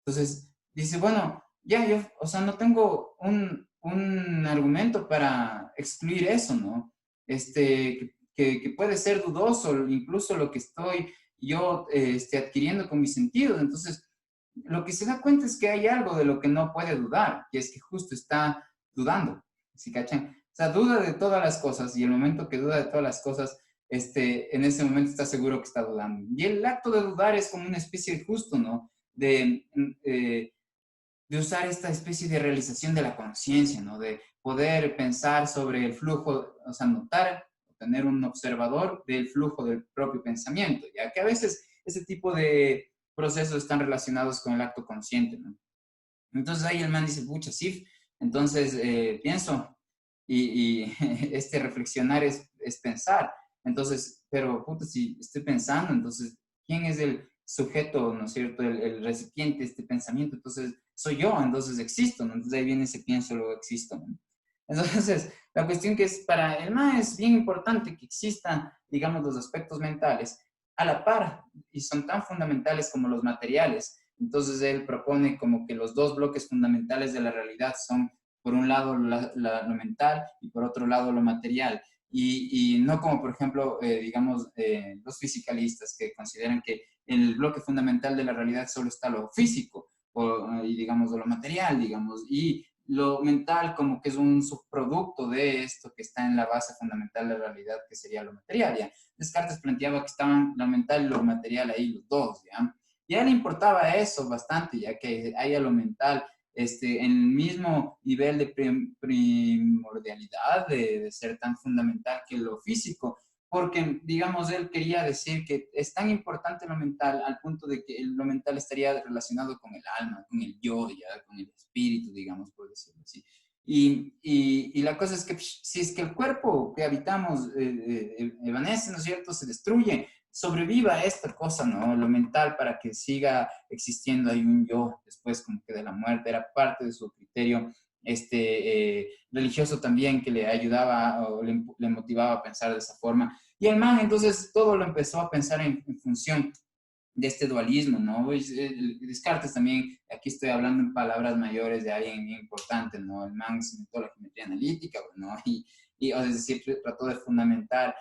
Entonces dice, bueno, ya yo, o sea, no tengo un argumento para excluir eso, ¿no? Que puede ser dudoso, incluso lo que estoy yo adquiriendo con mis sentidos. Entonces, lo que se da cuenta es que hay algo de lo que no puede dudar, que es que justo está dudando, ¿sí cachan? O sea, duda de todas las cosas y el momento que duda de todas las cosas, en ese momento está seguro que está dudando. Y el acto de dudar es como una especie de justo, ¿no? De usar esta especie de realización de la conciencia, ¿no? De poder pensar sobre el flujo, o sea, notar, tener un observador del flujo del propio pensamiento, ya que a veces ese tipo de procesos están relacionados con el acto consciente, ¿no? Entonces ahí el man dice, pucha, sí, entonces pienso, y reflexionar es pensar. Entonces, pero puta, si estoy pensando, entonces, ¿quién es el sujeto, no es cierto, el recipiente de este pensamiento? Entonces, soy yo, entonces existo, ¿no? Entonces ahí viene ese pienso, luego existo, ¿no? Entonces, la cuestión que es para el MA es bien importante que existan, digamos, los aspectos mentales a la par y son tan fundamentales como los materiales. Entonces, él propone como que los dos bloques fundamentales de la realidad son, por un lado, lo mental y por otro lado, lo material. y no como, por ejemplo, digamos, los fisicalistas que consideran que en el bloque fundamental de la realidad solo está lo físico, y digamos, de lo material, digamos, y lo mental como que es un subproducto de esto que está en la base fundamental de la realidad, que sería lo material, ¿ya? Descartes planteaba que estaban lo mental y lo material ahí, los dos, ¿ya? Y a él le importaba eso bastante, ya que haya lo mental en el mismo nivel de primordialidad, de ser tan fundamental que lo físico, porque, digamos, él quería decir que es tan importante lo mental al punto de que lo mental estaría relacionado con el alma, con el yo, ya, con el espíritu, digamos, por decirlo así. Y la cosa es que si es que el cuerpo que habitamos evanece, ¿no es cierto?, se destruye, sobreviva esta cosa, ¿no? Lo mental para que siga existiendo ahí un yo después como que de la muerte, era parte de su criterio religioso también que le ayudaba o le motivaba a pensar de esa forma. Y el man entonces todo lo empezó a pensar en función de este dualismo, ¿no? Pues, Descartes también, aquí estoy hablando en palabras mayores de alguien bien importante, ¿no? El man se inventó la geometría analítica, ¿no? Es decir, trató de fundamentar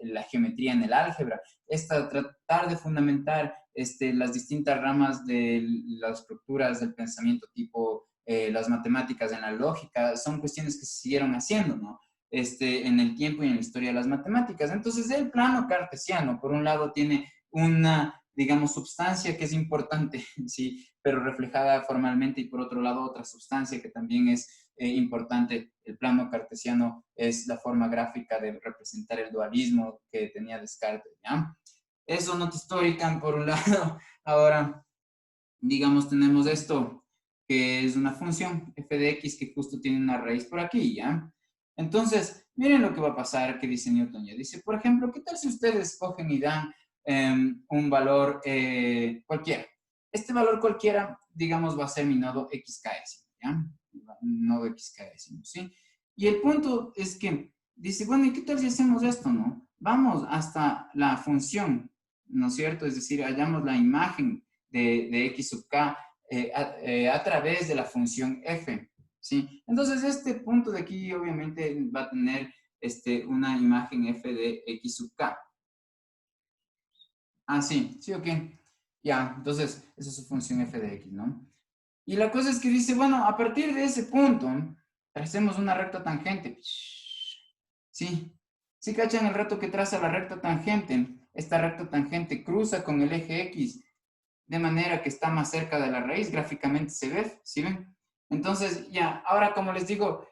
la geometría en el álgebra, tratar de fundamentar las distintas ramas de las estructuras del pensamiento tipo las matemáticas en la lógica, son cuestiones que se siguieron haciendo, ¿no? En el tiempo y en la historia de las matemáticas. Entonces, el plano cartesiano, por un lado, tiene una, digamos, sustancia que es importante, ¿sí? Pero reflejada formalmente, y por otro lado otra sustancia que también es importante. El plano cartesiano es la forma gráfica de representar el dualismo que tenía Descartes, ¿ya? Eso, nota histórica, por un lado. Ahora, digamos, tenemos esto, que es una función f de x que justo tiene una raíz por aquí, ¿ya? Entonces, miren lo que va a pasar que dice Newton ya. Dice, por ejemplo, ¿qué tal si ustedes cogen y dan un valor cualquiera? Este valor cualquiera, digamos, va a ser mi nodo xk, ¿ya? Nodo xk, ¿sí? Y el punto es que dice, bueno, ¿y qué tal si hacemos esto, no? Vamos hasta la función, ¿no es cierto? Es decir, hallamos la imagen de x sub k a través de la función f, ¿sí? Entonces, este punto de aquí obviamente va a tener una imagen f de x sub k. Ah, sí, sí, ok. Ya, entonces, esa es su función f de x, ¿no? Y la cosa es que dice, bueno, a partir de ese punto, tracemos una recta tangente. Sí, sí cachan el rato que traza la recta tangente. Esta recta tangente cruza con el eje x de manera que está más cerca de la raíz, gráficamente se ve, ¿sí ven? Entonces, ya, ahora como les digo,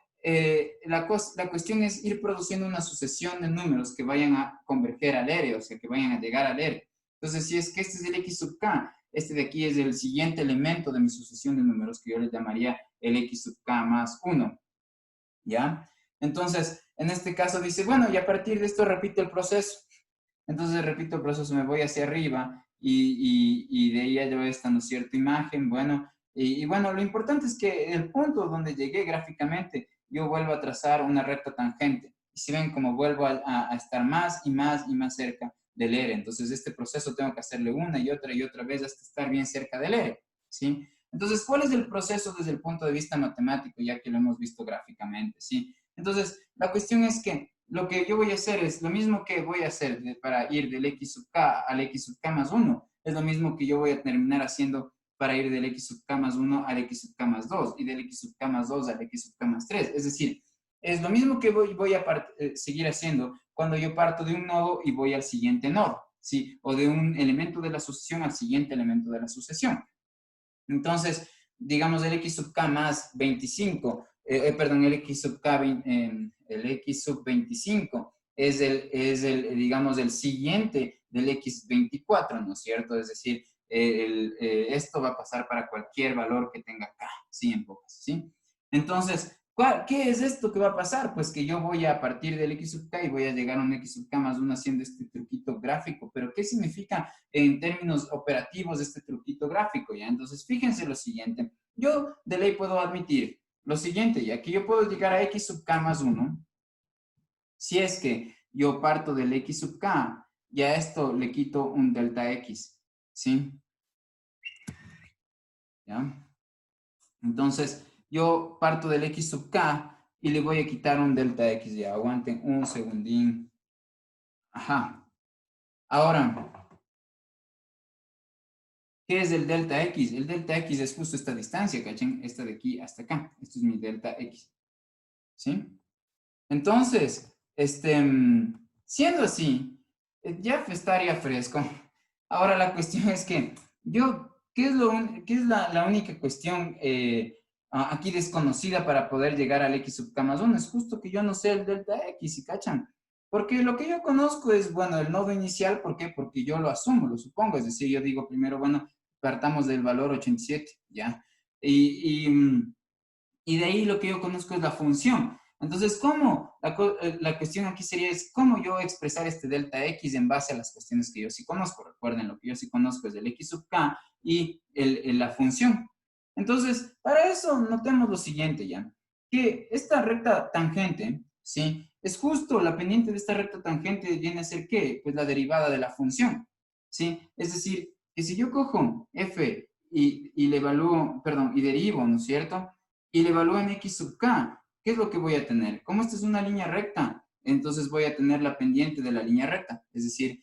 la cuestión es ir produciendo una sucesión de números que vayan a converger al ERE, o sea, que vayan a llegar al ERE. Entonces, si es que este es el x sub k, este de aquí es el siguiente elemento de mi sucesión de números, que yo le llamaría el x sub k más 1, ¿ya? Entonces, en este caso dice, bueno, y a partir de esto repito el proceso. Entonces repito el proceso, me voy hacia arriba y de ahí ya llevo esta, ¿no es cierto?, imagen, bueno, bueno, lo importante es que el punto donde llegué gráficamente, yo vuelvo a trazar una recta tangente. Y si ven como vuelvo a estar más y más y más cerca del ERE. Entonces este proceso tengo que hacerle una y otra vez hasta estar bien cerca del ERE, ¿sí? Entonces, ¿cuál es el proceso desde el punto de vista matemático, ya que lo hemos visto gráficamente, ¿sí? Entonces, la cuestión es que lo que yo voy a hacer es lo mismo que voy a hacer para ir del x sub k al x sub k más 1. Es lo mismo que yo voy a terminar haciendo para ir del x sub k más 1 al x sub k más 2 y del x sub k más 2 al x sub k más 3. Es decir, es lo mismo que voy a seguir haciendo cuando yo parto de un nodo y voy al siguiente nodo, ¿sí? O de un elemento de la sucesión al siguiente elemento de la sucesión. Entonces, digamos, el x sub k más 25, perdón, el x sub k, el x sub 25 digamos, el siguiente del x 24, ¿no es cierto? Es decir, esto va a pasar para cualquier valor que tenga k, ¿sí? En pocas, ¿sí? Entonces, ¿qué es esto que va a pasar? Pues que yo voy a partir del x sub k y voy a llegar a un x sub k más 1 haciendo este truquito gráfico. ¿Pero qué significa en términos operativos este truquito gráfico? ¿Ya? Entonces, fíjense lo siguiente. Yo de ley puedo admitir lo siguiente, ya que yo puedo llegar a x sub k más 1 si es que yo parto del x sub k y a esto le quito un delta x, ¿sí? ¿Ya? Entonces, yo parto del x sub k y le voy a quitar un delta X. Ya, aguanten un segundín. Ajá. Ahora, ¿qué es el delta X? El delta X es justo esta distancia, ¿cachen? Esta de aquí hasta acá. Esto es mi delta X. ¿Sí? Entonces, siendo así, ya estaría fresco. Ahora la cuestión es que ¿qué es, qué es la única cuestión aquí desconocida para poder llegar al X sub k más 1? Es justo que yo no sé el delta X, ¿sí cachan? Porque lo que yo conozco es, bueno, el nodo inicial, ¿por qué? Porque yo lo asumo, lo supongo, es decir, yo digo primero, bueno, partamos del valor 87, ¿ya? Y de ahí lo que yo conozco es la función. Entonces, ¿cómo? La cuestión aquí sería es cómo yo expresar este delta X en base a las cuestiones que yo sí conozco. Recuerden, lo que yo sí conozco es el X sub k y la función. Entonces, para eso notemos lo siguiente ya, que esta recta tangente, ¿sí? Es justo la pendiente de esta recta tangente viene a ser ¿qué? Pues la derivada de la función, ¿sí? Es decir, que si yo cojo f y le evalúo, perdón, y derivo, ¿no es cierto? Y le evalúo en x sub k, ¿qué es lo que voy a tener? Como esta es una línea recta, entonces voy a tener la pendiente de la línea recta. Es decir,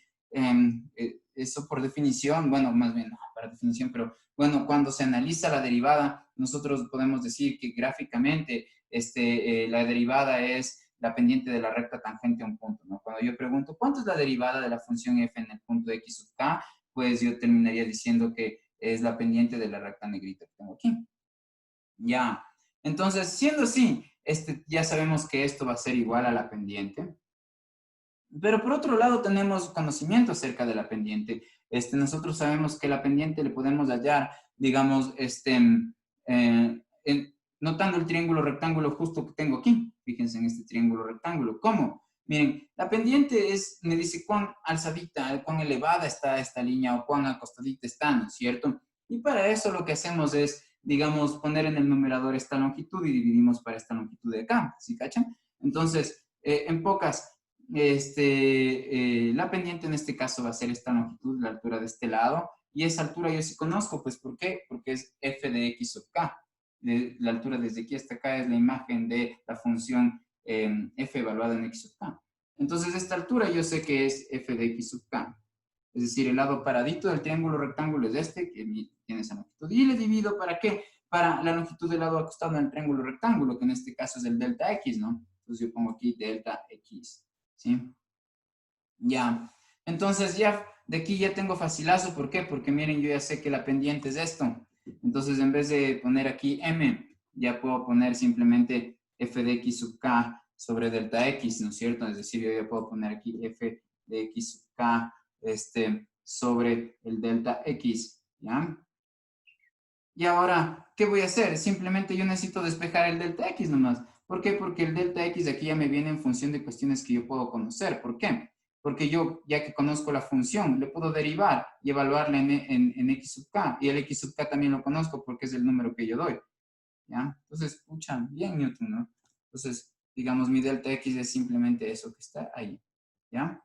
eso por definición, bueno, más bien, no, para definición, pero bueno, cuando se analiza la derivada, nosotros podemos decir que gráficamente la derivada es la pendiente de la recta tangente a un punto, ¿no? Cuando yo pregunto, ¿cuánto es la derivada de la función f en el punto x sub k? Pues yo terminaría diciendo que es la pendiente de la recta negrita que tengo aquí. Ya. Entonces, siendo así, ya sabemos que esto va a ser igual a la pendiente. Pero por otro lado tenemos conocimiento acerca de la pendiente. Nosotros sabemos que la pendiente le podemos hallar, digamos, notando el triángulo rectángulo justo que tengo aquí. Fíjense en este triángulo rectángulo. ¿Cómo? Miren, la pendiente me dice cuán alzadita, cuán elevada está esta línea o cuán acostadita está, ¿no es cierto? Y para eso lo que hacemos es, digamos, poner en el numerador esta longitud y dividimos para esta longitud de acá, ¿sí cachan? Entonces, en pocas, la pendiente en este caso va a ser esta longitud, la altura de este lado, y esa altura yo sí conozco, pues ¿por qué? Porque es f de x sub k. La altura desde aquí hasta acá es la imagen de la función f evaluada en x sub k. Entonces esta altura yo sé que es f de x sub k. Es decir, el lado paradito del triángulo rectángulo es este, que tiene esa longitud. Y le divido, ¿para qué? Para la longitud del lado acostado en el triángulo rectángulo, que en este caso es el delta x, ¿no? Entonces yo pongo aquí delta x. ¿Sí? Ya. Entonces ya de aquí ya tengo facilazo. ¿Por qué? Porque miren, yo ya sé que la pendiente es esto. Entonces en vez de poner aquí m, ya puedo poner simplemente f de x sub k sobre delta x, ¿no es cierto? Es decir, yo ya puedo poner aquí f de x sub k sobre el delta x, ¿ya? Y ahora, ¿qué voy a hacer? Simplemente yo necesito despejar el delta x nomás. ¿Por qué? Porque el delta x de aquí ya me viene en función de cuestiones que yo puedo conocer. ¿Por qué? Porque yo, ya que conozco la función, le puedo derivar y evaluarla en x sub k. Y el x sub k también lo conozco porque es el número que yo doy. ¿Ya? Entonces, escuchan bien Newton, ¿no? Entonces, digamos, mi delta x es simplemente eso que está ahí. ¿Ya?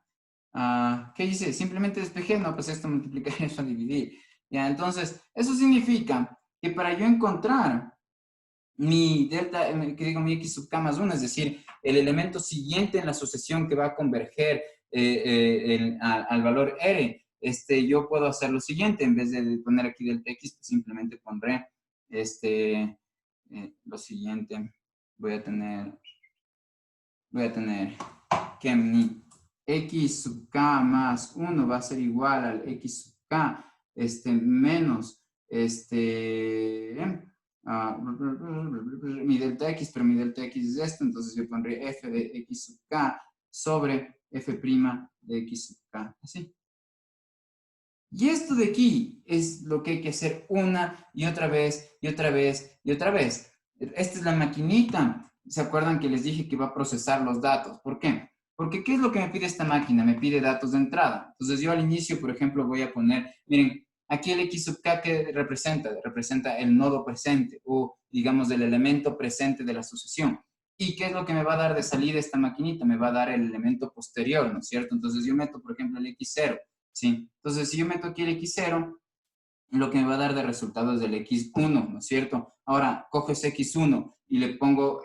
¿Qué hice? Simplemente despejé, no, pues esto multiplicar, eso dividir. ¿Ya? Entonces, eso significa que para yo encontrar mi delta, que digo mi x sub k más 1, es decir, el elemento siguiente en la sucesión que va a converger al valor r, yo puedo hacer lo siguiente, en vez de poner aquí delta x, pues simplemente pondré lo siguiente, voy a tener que mi x sub k más 1 va a ser igual al x sub k menos mi delta x, pero mi delta x es esto, entonces yo pondré f de x sub k sobre f' de x sub k, así. Y esto de aquí es lo que hay que hacer una y otra vez, y otra vez, y otra vez. Esta es la maquinita. ¿Se acuerdan que les dije que va a procesar los datos? ¿Por qué? Porque ¿qué es lo que me pide esta máquina? Me pide datos de entrada. Entonces yo al inicio, por ejemplo, voy a poner, miren, aquí el x sub k que representa, representa el nodo presente o digamos el elemento presente de la sucesión. ¿Y qué es lo que me va a dar de salida esta maquinita? Me va a dar el elemento posterior, ¿no es cierto? Entonces yo meto, por ejemplo, el x0. ¿Sí? Entonces, si yo meto aquí el x0, lo que me va a dar de resultado es el X1, ¿no es cierto? Ahora, cojo ese X1 y le pongo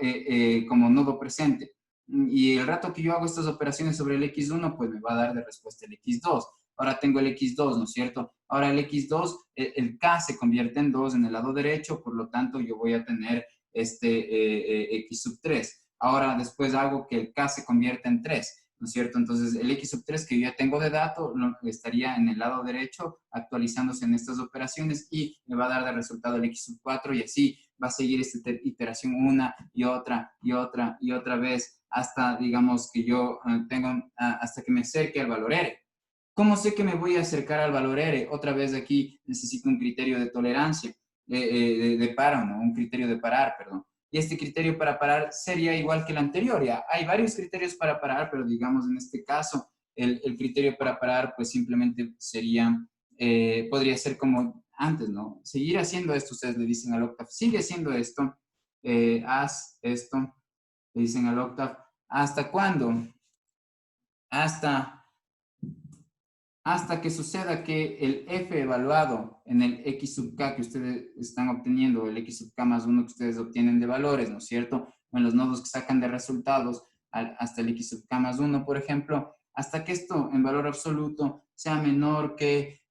como nodo presente. Y el rato que yo hago estas operaciones sobre el X1, pues me va a dar de respuesta el X2. Ahora tengo el X2, ¿no es cierto? Ahora el X2, el K se convierte en 2 en el lado derecho, por lo tanto yo voy a tener X sub 3. Ahora después hago que el K se convierta en 3. ¿No es cierto? Entonces, el X sub 3 que yo ya tengo de dato estaría en el lado derecho actualizándose en estas operaciones y me va a dar de resultado el X sub 4 y así va a seguir esta iteración una y otra y otra y otra vez hasta, digamos, que yo hasta que me acerque al valor R. ¿Cómo sé que me voy a acercar al valor R? Otra vez aquí necesito un criterio de tolerancia, de paro, ¿no? Un criterio de parar, perdón. Y este criterio para parar sería igual que el anterior, ¿ya? Hay varios criterios para parar, pero digamos en este caso, el criterio para parar pues simplemente sería, podría ser como antes, ¿no? Seguir haciendo esto, ustedes le dicen al Octave, sigue haciendo esto, haz esto, le dicen al Octave, ¿hasta cuándo? Hasta que suceda que el f evaluado en el x sub k que ustedes están obteniendo, el x sub k más 1 que ustedes obtienen de valores, ¿no es cierto? O en los nodos que sacan de resultados hasta el x sub k más 1, por ejemplo, hasta que esto en valor absoluto sea menor que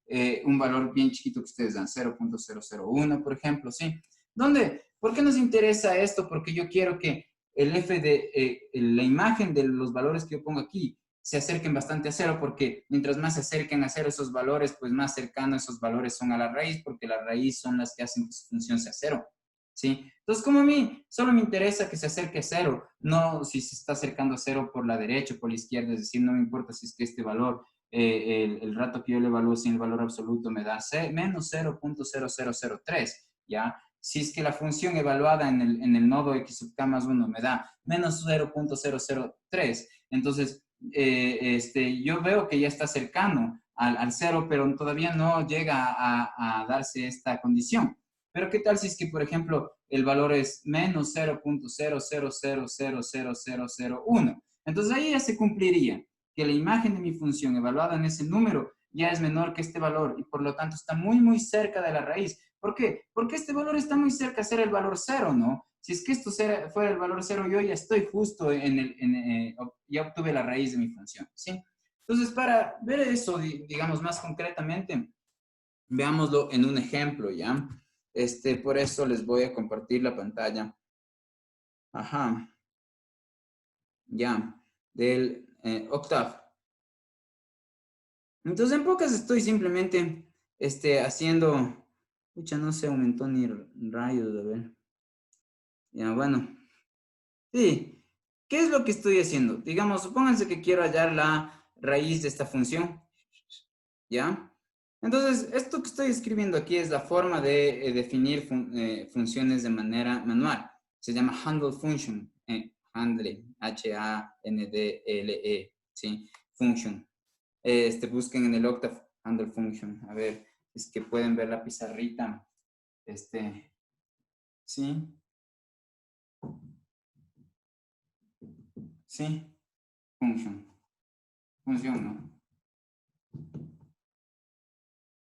un valor bien chiquito que ustedes dan, 0.001, por ejemplo, ¿sí? ¿Dónde? ¿Por qué nos interesa esto? Porque yo quiero que el f de la imagen de los valores que yo pongo aquí se acerquen bastante a cero, porque mientras más se acerquen a cero esos valores, pues más cercanos esos valores son a la raíz, porque la raíz son las que hacen que su función sea cero, ¿sí? Entonces, como a mí solo me interesa que se acerque a cero, no si se está acercando a cero por la derecha o por la izquierda, es decir, no me importa si es que este valor, el rato que yo le evalúo sin el valor absoluto me da menos 0.0003, ¿ya? Si es que la función evaluada en el nodo x sub k más 1 me da menos 0.003, entonces yo veo que ya está cercano al cero, pero todavía no llega a darse esta condición. Pero ¿qué tal si es que, por ejemplo, el valor es menos 0.000000001? Entonces ahí ya se cumpliría que la imagen de mi función evaluada en ese número ya es menor que este valor y por lo tanto está muy, muy cerca de la raíz. ¿Por qué? Porque este valor está muy cerca a ser el valor cero, ¿no? Si es que esto fuera el valor cero, yo ya estoy justo ya obtuve la raíz de mi función, ¿sí? Entonces, para ver eso, digamos, más concretamente, veámoslo en un ejemplo, ¿ya? Por eso les voy a compartir la pantalla. Ajá. Ya. Del Octave. Entonces, en pocas estoy simplemente, haciendo, pucha, no se aumentó ni rayos, a ver. Ya, bueno. Sí, ¿qué es lo que estoy haciendo? Digamos, supónganse que quiero hallar la raíz de esta función, ¿ya? Entonces, esto que estoy escribiendo aquí es la forma de definir funciones de manera manual. Se llama handle function, handle, H-A-N-D-L-E, ¿sí? Function. Busquen en el Octave handle function. A ver, es que pueden ver la pizarrita. ¿Sí? ¿Sí? Function. Función, ¿no?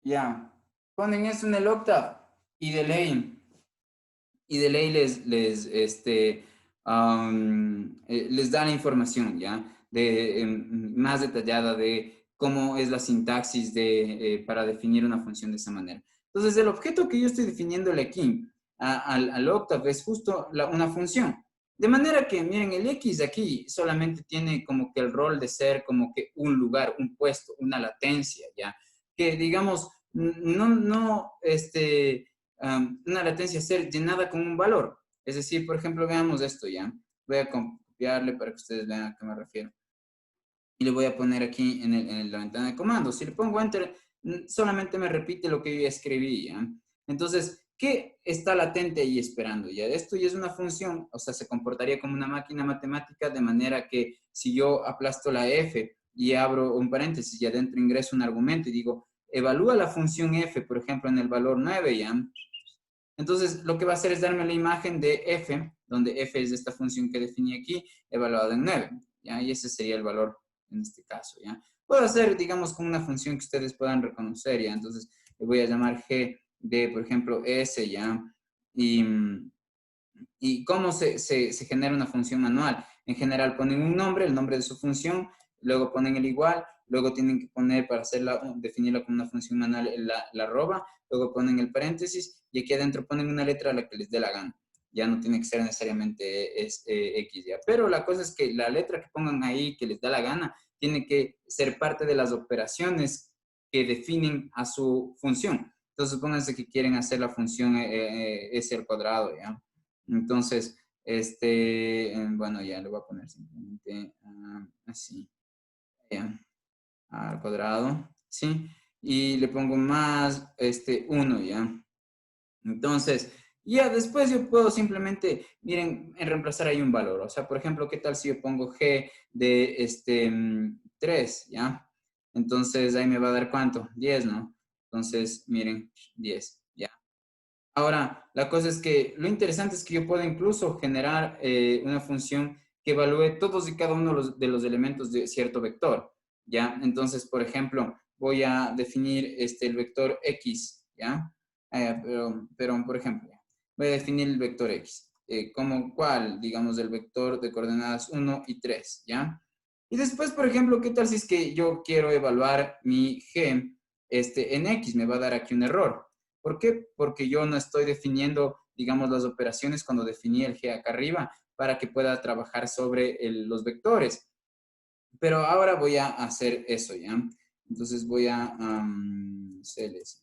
Ya, ponen eso en el Octave y de ley les da la información, ¿ya? Más detallada de cómo es la sintaxis para definir una función de esa manera. Entonces, el objeto que yo estoy definiéndole aquí al Octave es justo una función. De manera que, miren, el X de aquí solamente tiene como que el rol de ser como que un lugar, un puesto, una latencia, ¿ya? Que digamos, una latencia ser llenada con un valor. Es decir, por ejemplo, veamos esto ya. Voy a copiarle para que ustedes vean a qué me refiero. Y le voy a poner aquí en la ventana de comandos. Si le pongo enter, solamente me repite lo que yo ya escribí, ¿ya? Entonces, ¿qué está latente ahí esperando? Ya esto ya es una función, o sea, se comportaría como una máquina matemática de manera que si yo aplasto la f y abro un paréntesis y adentro ingreso un argumento y digo, evalúa la función f, por ejemplo, en el valor 9, ¿ya? Entonces, lo que va a hacer es darme la imagen de f, donde f es esta función que definí aquí, evaluada en 9, ¿ya? Y ese sería el valor en este caso, ¿ya? Puedo hacer, digamos, con una función que ustedes puedan reconocer, ¿ya? Entonces, le voy a llamar G de, por ejemplo, S, ¿ya? ¿Y cómo se genera una función manual? En general ponen un nombre, el nombre de su función, luego ponen el igual, luego tienen que poner para definirla como una función manual la arroba, luego ponen el paréntesis y aquí adentro ponen una letra a la que les dé la gana. Ya no tiene que ser necesariamente X, ¿ya? Pero la cosa es que la letra que pongan ahí que les da la gana tiene que ser parte de las operaciones que definen a su función. Entonces, pónganse que quieren hacer la función S al cuadrado, ¿ya? Entonces, bueno, ya le voy a poner simplemente así, ya, al cuadrado, ¿sí? Y le pongo más, 1, ¿ya? Entonces, ya después yo puedo simplemente, miren, reemplazar ahí un valor. O sea, por ejemplo, ¿qué tal si yo pongo G de, 3, ¿ya? Entonces, ahí me va a dar ¿cuánto? 10, ¿no? Entonces, miren, 10, ¿ya? Ahora, la cosa es que lo interesante es que yo puedo incluso generar una función que evalúe todos y cada uno de los elementos de cierto vector, ¿ya? Entonces, por ejemplo, voy a definir el vector X, ¿ya? Pero, por ejemplo, voy a definir el vector X. ¿Como cuál? Digamos, el vector de coordenadas 1 y 3, ¿ya? Y después, por ejemplo, ¿qué tal si es que yo quiero evaluar mi G en X? Me va a dar aquí un error. ¿Por qué? Porque yo no estoy definiendo, digamos, las operaciones cuando definí el G acá arriba para que pueda trabajar sobre los vectores. Pero ahora voy a hacer eso, ¿ya? Entonces voy a hacer eso.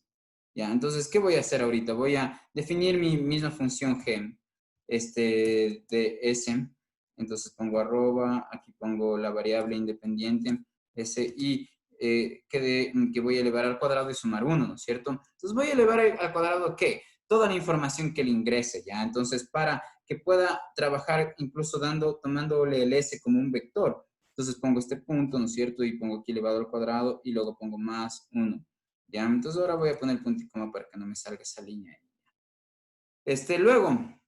¿Ya? Entonces, ¿qué voy a hacer ahorita? Voy a definir mi misma función G, de S. Entonces pongo arroba, aquí pongo la variable independiente S y que voy a elevar al cuadrado y sumar 1, ¿no es cierto? Entonces voy a elevar al cuadrado, ¿qué? Toda la información que le ingrese, ¿ya? Entonces, para que pueda trabajar incluso tomándole el S como un vector. Entonces pongo este punto, ¿no es cierto? Y pongo aquí elevado al cuadrado y luego pongo más 1. ¿Ya? Entonces ahora voy a poner el punto y coma para que no me salga esa línea. Luego,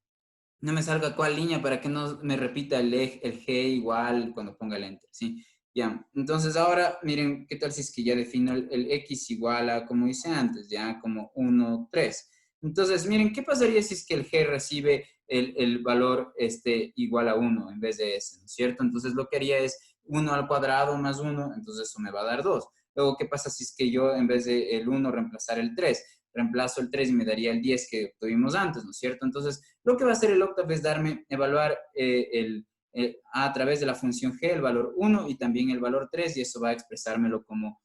no me salga cuál línea para que no me repita el G igual cuando ponga el enter, ¿sí? Ya, entonces ahora miren qué tal si es que ya defino el X igual a, como hice antes, ya como 1, 3. Entonces, miren, ¿qué pasaría si es que el G recibe el valor igual a 1 en vez de S, ¿no es cierto? Entonces lo que haría es 1 al cuadrado más 1, entonces eso me va a dar 2. Luego, ¿qué pasa si es que yo en vez de el 1 reemplazar el 3? Reemplazo el 3 y me daría el 10 que obtuvimos antes, ¿no es cierto? Entonces, lo que va a hacer el octave es evaluar a través de la función g el valor 1 y también el valor 3 y eso va a expresármelo como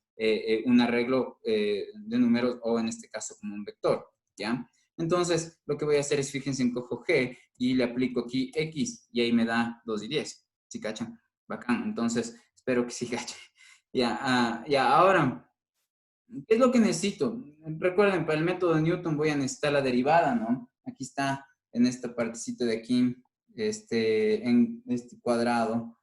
un arreglo de números o en este caso como un vector, ¿ya? Entonces, lo que voy a hacer es, fíjense, cojo g y le aplico aquí x y ahí me da 2 y 10, ¿sí cachan? Bacán, entonces, espero que sí cachen. Ya, ahora, ¿qué es lo que necesito? Recuerden, para el método de Newton voy a necesitar la derivada, ¿no? Aquí está, en esta partecita de aquí, en este cuadrado,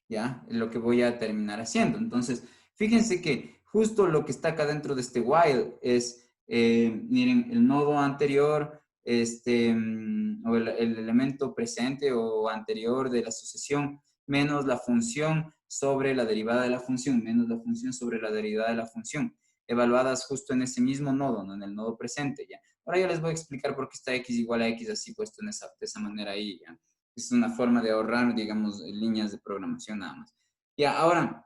¿ya? Es lo que voy a terminar haciendo. Entonces, fíjense que justo lo que está acá dentro de este while es, miren, el nodo anterior, o el elemento presente o anterior de la sucesión, menos la función sobre la derivada de la función, menos la función sobre la derivada de la función, evaluadas justo en ese mismo nodo, ¿no? En el nodo presente, ¿ya? Ahora yo les voy a explicar por qué está x igual a x así puesto de esa manera ahí, ¿ya? Es una forma de ahorrar, digamos, líneas de programación nada más. Ya, ahora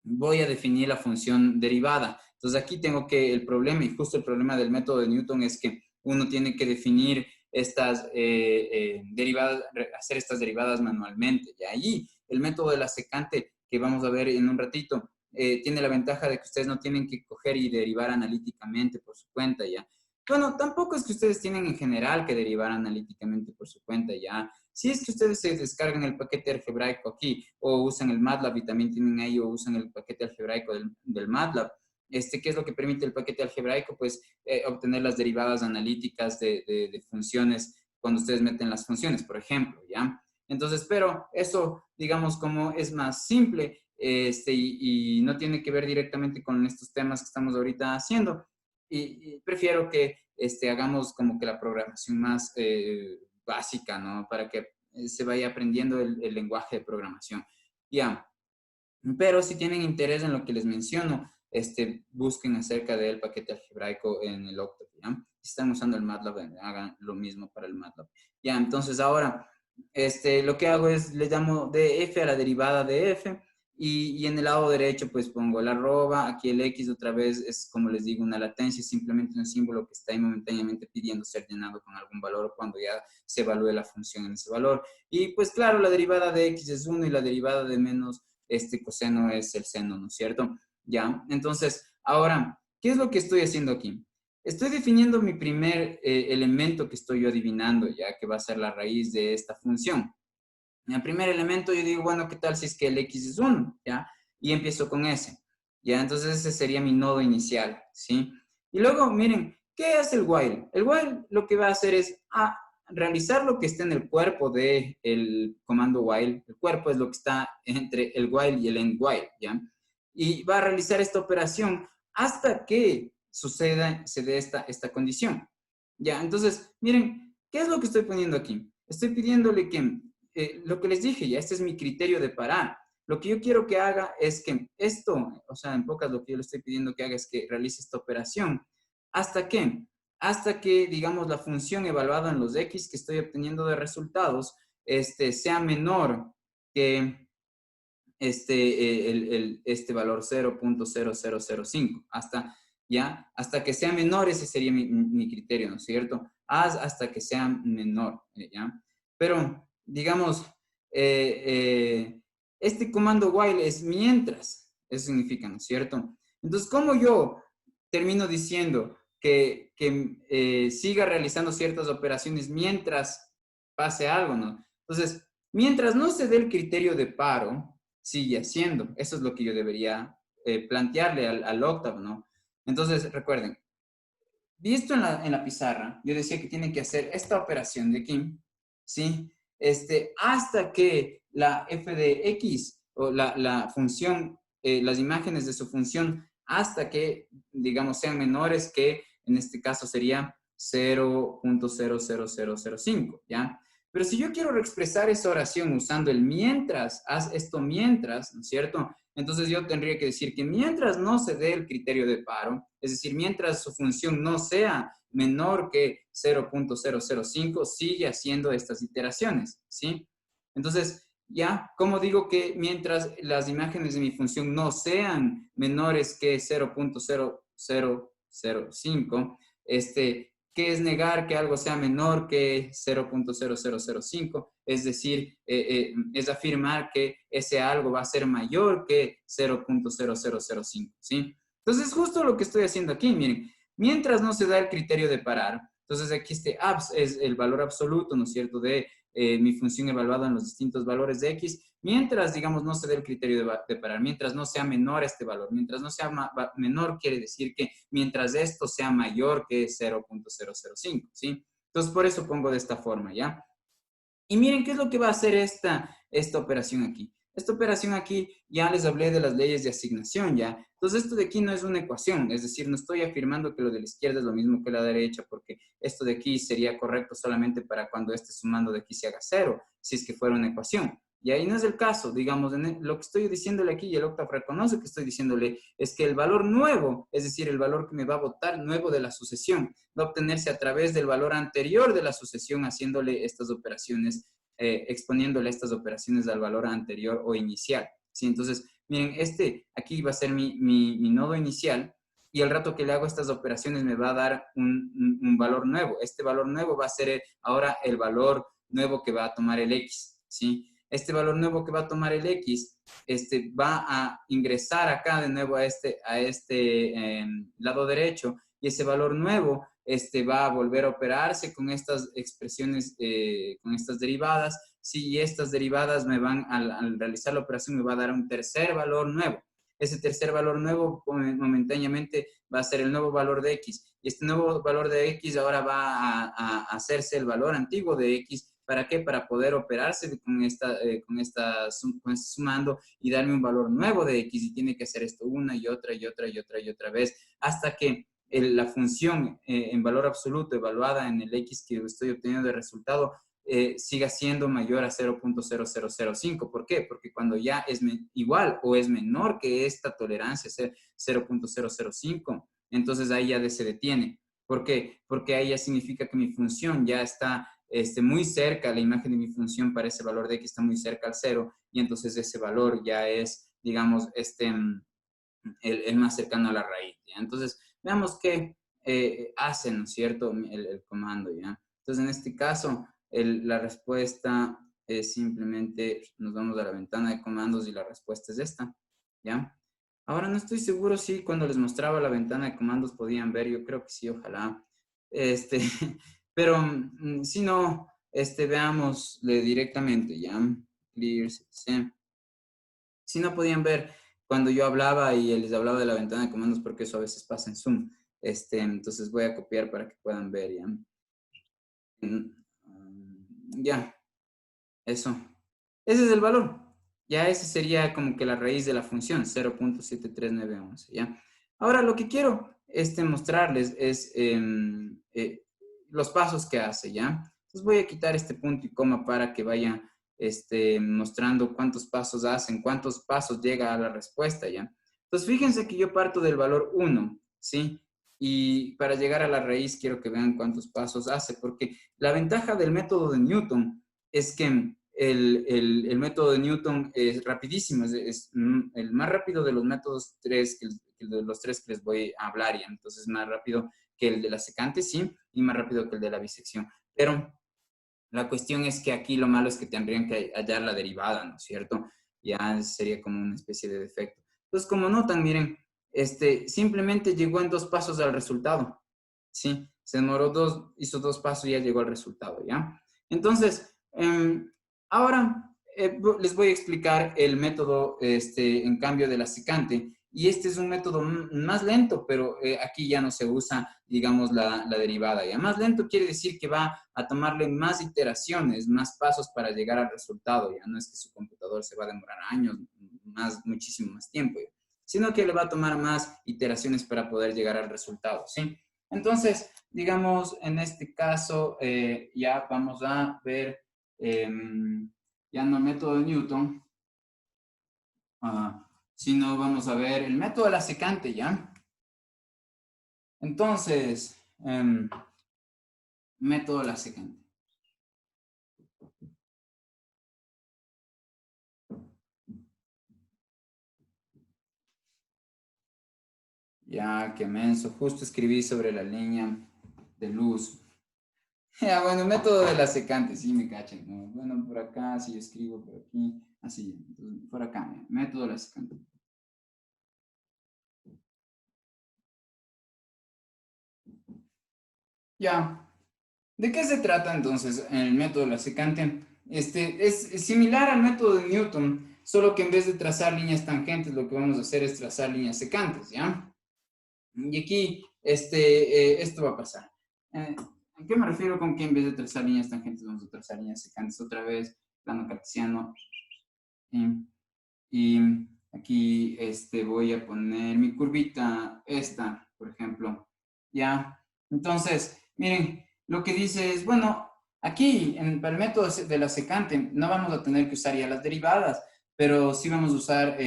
voy a definir la función derivada. Entonces aquí tengo que el problema, y justo el problema del método de Newton es que uno tiene que definir estas derivadas, hacer estas derivadas manualmente. Y ahí el método de la secante, que vamos a ver en un ratito, tiene la ventaja de que ustedes no tienen que coger y derivar analíticamente por su cuenta, ¿ya? Bueno, tampoco es que ustedes tienen en general que derivar analíticamente por su cuenta, ¿ya? Si es que ustedes se descargan el paquete algebraico aquí o usan el MATLAB y también tienen ahí o usan el paquete algebraico del MATLAB, ¿qué es lo que permite el paquete algebraico? Pues obtener las derivadas analíticas de funciones cuando ustedes meten las funciones, por ejemplo, ¿ya? Entonces, pero eso, digamos, como es más simple y no tiene que ver directamente con estos temas que estamos ahorita haciendo, y prefiero que hagamos como que la programación más básica, ¿no? Para que se vaya aprendiendo el lenguaje de programación. Ya, pero si tienen interés en lo que les menciono, busquen acerca del paquete algebraico en el Octave, ¿ya? Si están usando el MATLAB, hagan lo mismo para el MATLAB. Ya, entonces ahora, lo que hago es, le llamo de f a la derivada de f, y en el lado derecho pues pongo el arroba, aquí el x otra vez es, como les digo, una latencia, simplemente un símbolo que está ahí momentáneamente pidiendo ser llenado con algún valor cuando ya se evalúe la función en ese valor. Y pues claro, la derivada de x es 1 y la derivada de menos coseno es el seno, ¿no es cierto? Ya, entonces, ahora, ¿qué es lo que estoy haciendo aquí? Estoy definiendo mi primer elemento que estoy yo adivinando, ya que va a ser la raíz de esta función. En el primer elemento yo digo, bueno, ¿qué tal si es que el x es 1? ¿Ya? Y empiezo con ese. ¿Ya? Entonces ese sería mi nodo inicial, ¿sí? Y luego, miren, ¿qué hace el while? El while lo que va a hacer es realizar lo que está en el cuerpo del comando while. El cuerpo es lo que está entre el while y el end while, ¿ya? Y va a realizar esta operación hasta que se dé esta condición. ¿Ya? Entonces, miren, ¿qué es lo que estoy poniendo aquí? Estoy pidiéndole que lo que les dije, ya este es mi criterio de parar. Lo que yo quiero que haga es que esto, o sea, en pocas lo que yo le estoy pidiendo que haga es que realice esta operación. ¿Hasta qué? Hasta que, digamos, la función evaluada en los x que estoy obteniendo de resultados sea menor que este valor 0.0005. Hasta que sea menor, ese sería mi criterio, ¿no es cierto? Hasta que sea menor, ¿ya? Pero, digamos, este comando while es mientras, eso significa, ¿no es cierto? Entonces, ¿cómo yo termino diciendo que siga realizando ciertas operaciones mientras pase algo, ¿no? Entonces, mientras no se dé el criterio de paro, sigue haciendo. Eso es lo que yo debería plantearle al Octave, ¿no? Entonces, recuerden, visto en la pizarra, yo decía que tienen que hacer esta operación de aquí, ¿sí? Hasta que la f de x o la función, las imágenes de su función, hasta que, digamos, sean menores que, en este caso sería 0.00005, ¿ya? Pero si yo quiero reexpresar esa oración usando el mientras, haz esto mientras, ¿no es cierto? Entonces yo tendría que decir que mientras no se dé el criterio de paro, es decir, mientras su función no sea menor que 0.005, sigue haciendo estas iteraciones, ¿sí? Entonces, ya, como digo que mientras las imágenes de mi función no sean menores que 0.0005, ¿qué es negar que algo sea menor que 0.0005? Es decir, es afirmar que ese algo va a ser mayor que 0.0005, ¿sí? Entonces, justo lo que estoy haciendo aquí, miren, mientras no se da el criterio de parar, entonces aquí abs es el valor absoluto, ¿no es cierto?, de mi función evaluada en los distintos valores de x, mientras, digamos, no se dé el criterio de parar, mientras no sea menor este valor, mientras no sea menor quiere decir que mientras esto sea mayor que 0.005, ¿sí? Entonces, por eso pongo de esta forma, ¿ya? Y miren qué es lo que va a hacer esta operación aquí. Esta operación aquí, ya les hablé de las leyes de asignación, ¿ya? Entonces, esto de aquí no es una ecuación, es decir, no estoy afirmando que lo de la izquierda es lo mismo que la derecha, porque esto de aquí sería correcto solamente para cuando este sumando de aquí se haga cero, si es que fuera una ecuación. Y ahí no es el caso, digamos, lo que estoy diciéndole aquí, y el Octave reconoce que estoy diciéndole, es que el valor nuevo, es decir, el valor que me va a botar nuevo de la sucesión, va a obtenerse a través del valor anterior de la sucesión, haciéndole estas operaciones, exponiéndole estas operaciones al valor anterior o inicial, ¿sí? Entonces, miren, aquí va a ser mi nodo inicial, y al rato que le hago estas operaciones me va a dar un valor nuevo. Este valor nuevo va a ser ahora el valor nuevo que va a tomar el X, ¿sí? Este valor nuevo que va a tomar el X, va a ingresar acá de nuevo a este lado derecho, y ese valor nuevo va a volver a operarse con estas expresiones, con estas derivadas. Si estas derivadas al realizar la operación, me va a dar un tercer valor nuevo. Ese tercer valor nuevo momentáneamente va a ser el nuevo valor de X. Y este nuevo valor de X ahora va a hacerse el valor antiguo de X. ¿Para qué? Para poder operarse con este sumando y darme un valor nuevo de X. Y tiene que hacer esto una y otra y otra y otra y otra vez hasta que la función en valor absoluto evaluada en el X que estoy obteniendo de resultado siga siendo mayor a 0.0005. ¿Por qué? Porque cuando ya es igual o es menor que esta tolerancia, 0.005, entonces ahí ya se detiene. ¿Por qué? Porque ahí ya significa que mi función ya está muy cerca, la imagen de mi función para ese valor de x está muy cerca al 0, y entonces ese valor ya es, digamos, el más cercano a la raíz, ¿ya? Entonces, veamos qué hace, ¿no es cierto?, el comando, ¿ya? Entonces, en este caso, la respuesta es simplemente, nos vamos a la ventana de comandos y la respuesta es esta, ¿ya? Ahora no estoy seguro si cuando les mostraba la ventana de comandos podían ver, yo creo que sí, ojalá. Este, pero si no, veámosle directamente, ¿ya? Clear, CC. Si no podían ver cuando yo hablaba y les hablaba de la ventana de comandos, porque eso a veces pasa en Zoom. Entonces voy a copiar para que puedan ver, ¿ya? Ya, eso. Ese es el valor. Ya ese sería como que la raíz de la función, 0.73911, ¿ya? Ahora lo que quiero mostrarles es los pasos que hace, ¿ya? Entonces voy a quitar este punto y coma para que vaya mostrando cuántos pasos hacen, cuántos pasos llega a la respuesta, ¿ya? Entonces fíjense que yo parto del valor 1, ¿sí? Y para llegar a la raíz quiero que vean cuántos pasos hace, porque la ventaja del método de Newton es que el método de Newton es rapidísimo, es el más rápido de los métodos tres, de los tres que les voy a hablar, ya. Entonces, más rápido que el de la secante, sí, y más rápido que el de la bisección. Pero la cuestión es que aquí lo malo es que tendrían que hallar la derivada, ¿no es cierto? Ya sería como una especie de defecto. Entonces, como notan, miren, simplemente llegó en 2 pasos al resultado, ¿sí? Se demoró hizo 2 pasos y ya llegó al resultado, ¿ya? Entonces, ahora les voy a explicar el método, en cambio de la secante. Y este es un método más lento, pero aquí ya no se usa, digamos, la derivada. Ya más lento quiere decir que va a tomarle más iteraciones, más pasos para llegar al resultado. Ya no es que su computador se va a demorar años, muchísimo más tiempo, ya, sino que le va a tomar más iteraciones para poder llegar al resultado, ¿sí? Entonces, digamos, en este caso, ya vamos a ver, ya no el método de Newton, sino vamos a ver el método de la secante, ¿ya? Entonces, método de la secante. Ya, qué menso. Justo escribí sobre la línea de luz. Ya, bueno, método de la secante, sí me cachan, ¿no? Bueno, por acá, si yo escribo por aquí, así, entonces, por acá, método de la secante. Ya. ¿De qué se trata entonces el método de la secante? Es similar al método de Newton, solo que en vez de trazar líneas tangentes, lo que vamos a hacer es trazar líneas secantes, ¿ya? Y aquí, esto va a pasar. ¿A qué me refiero con que en vez de trazar líneas tangentes vamos a trazar líneas secantes? Otra vez, plano cartesiano. Y aquí voy a poner mi curvita, esta, por ejemplo. ¿Ya? Entonces, miren, lo que dice es, bueno, aquí para el método de la secante no vamos a tener que usar ya las derivadas, pero sí vamos a usar,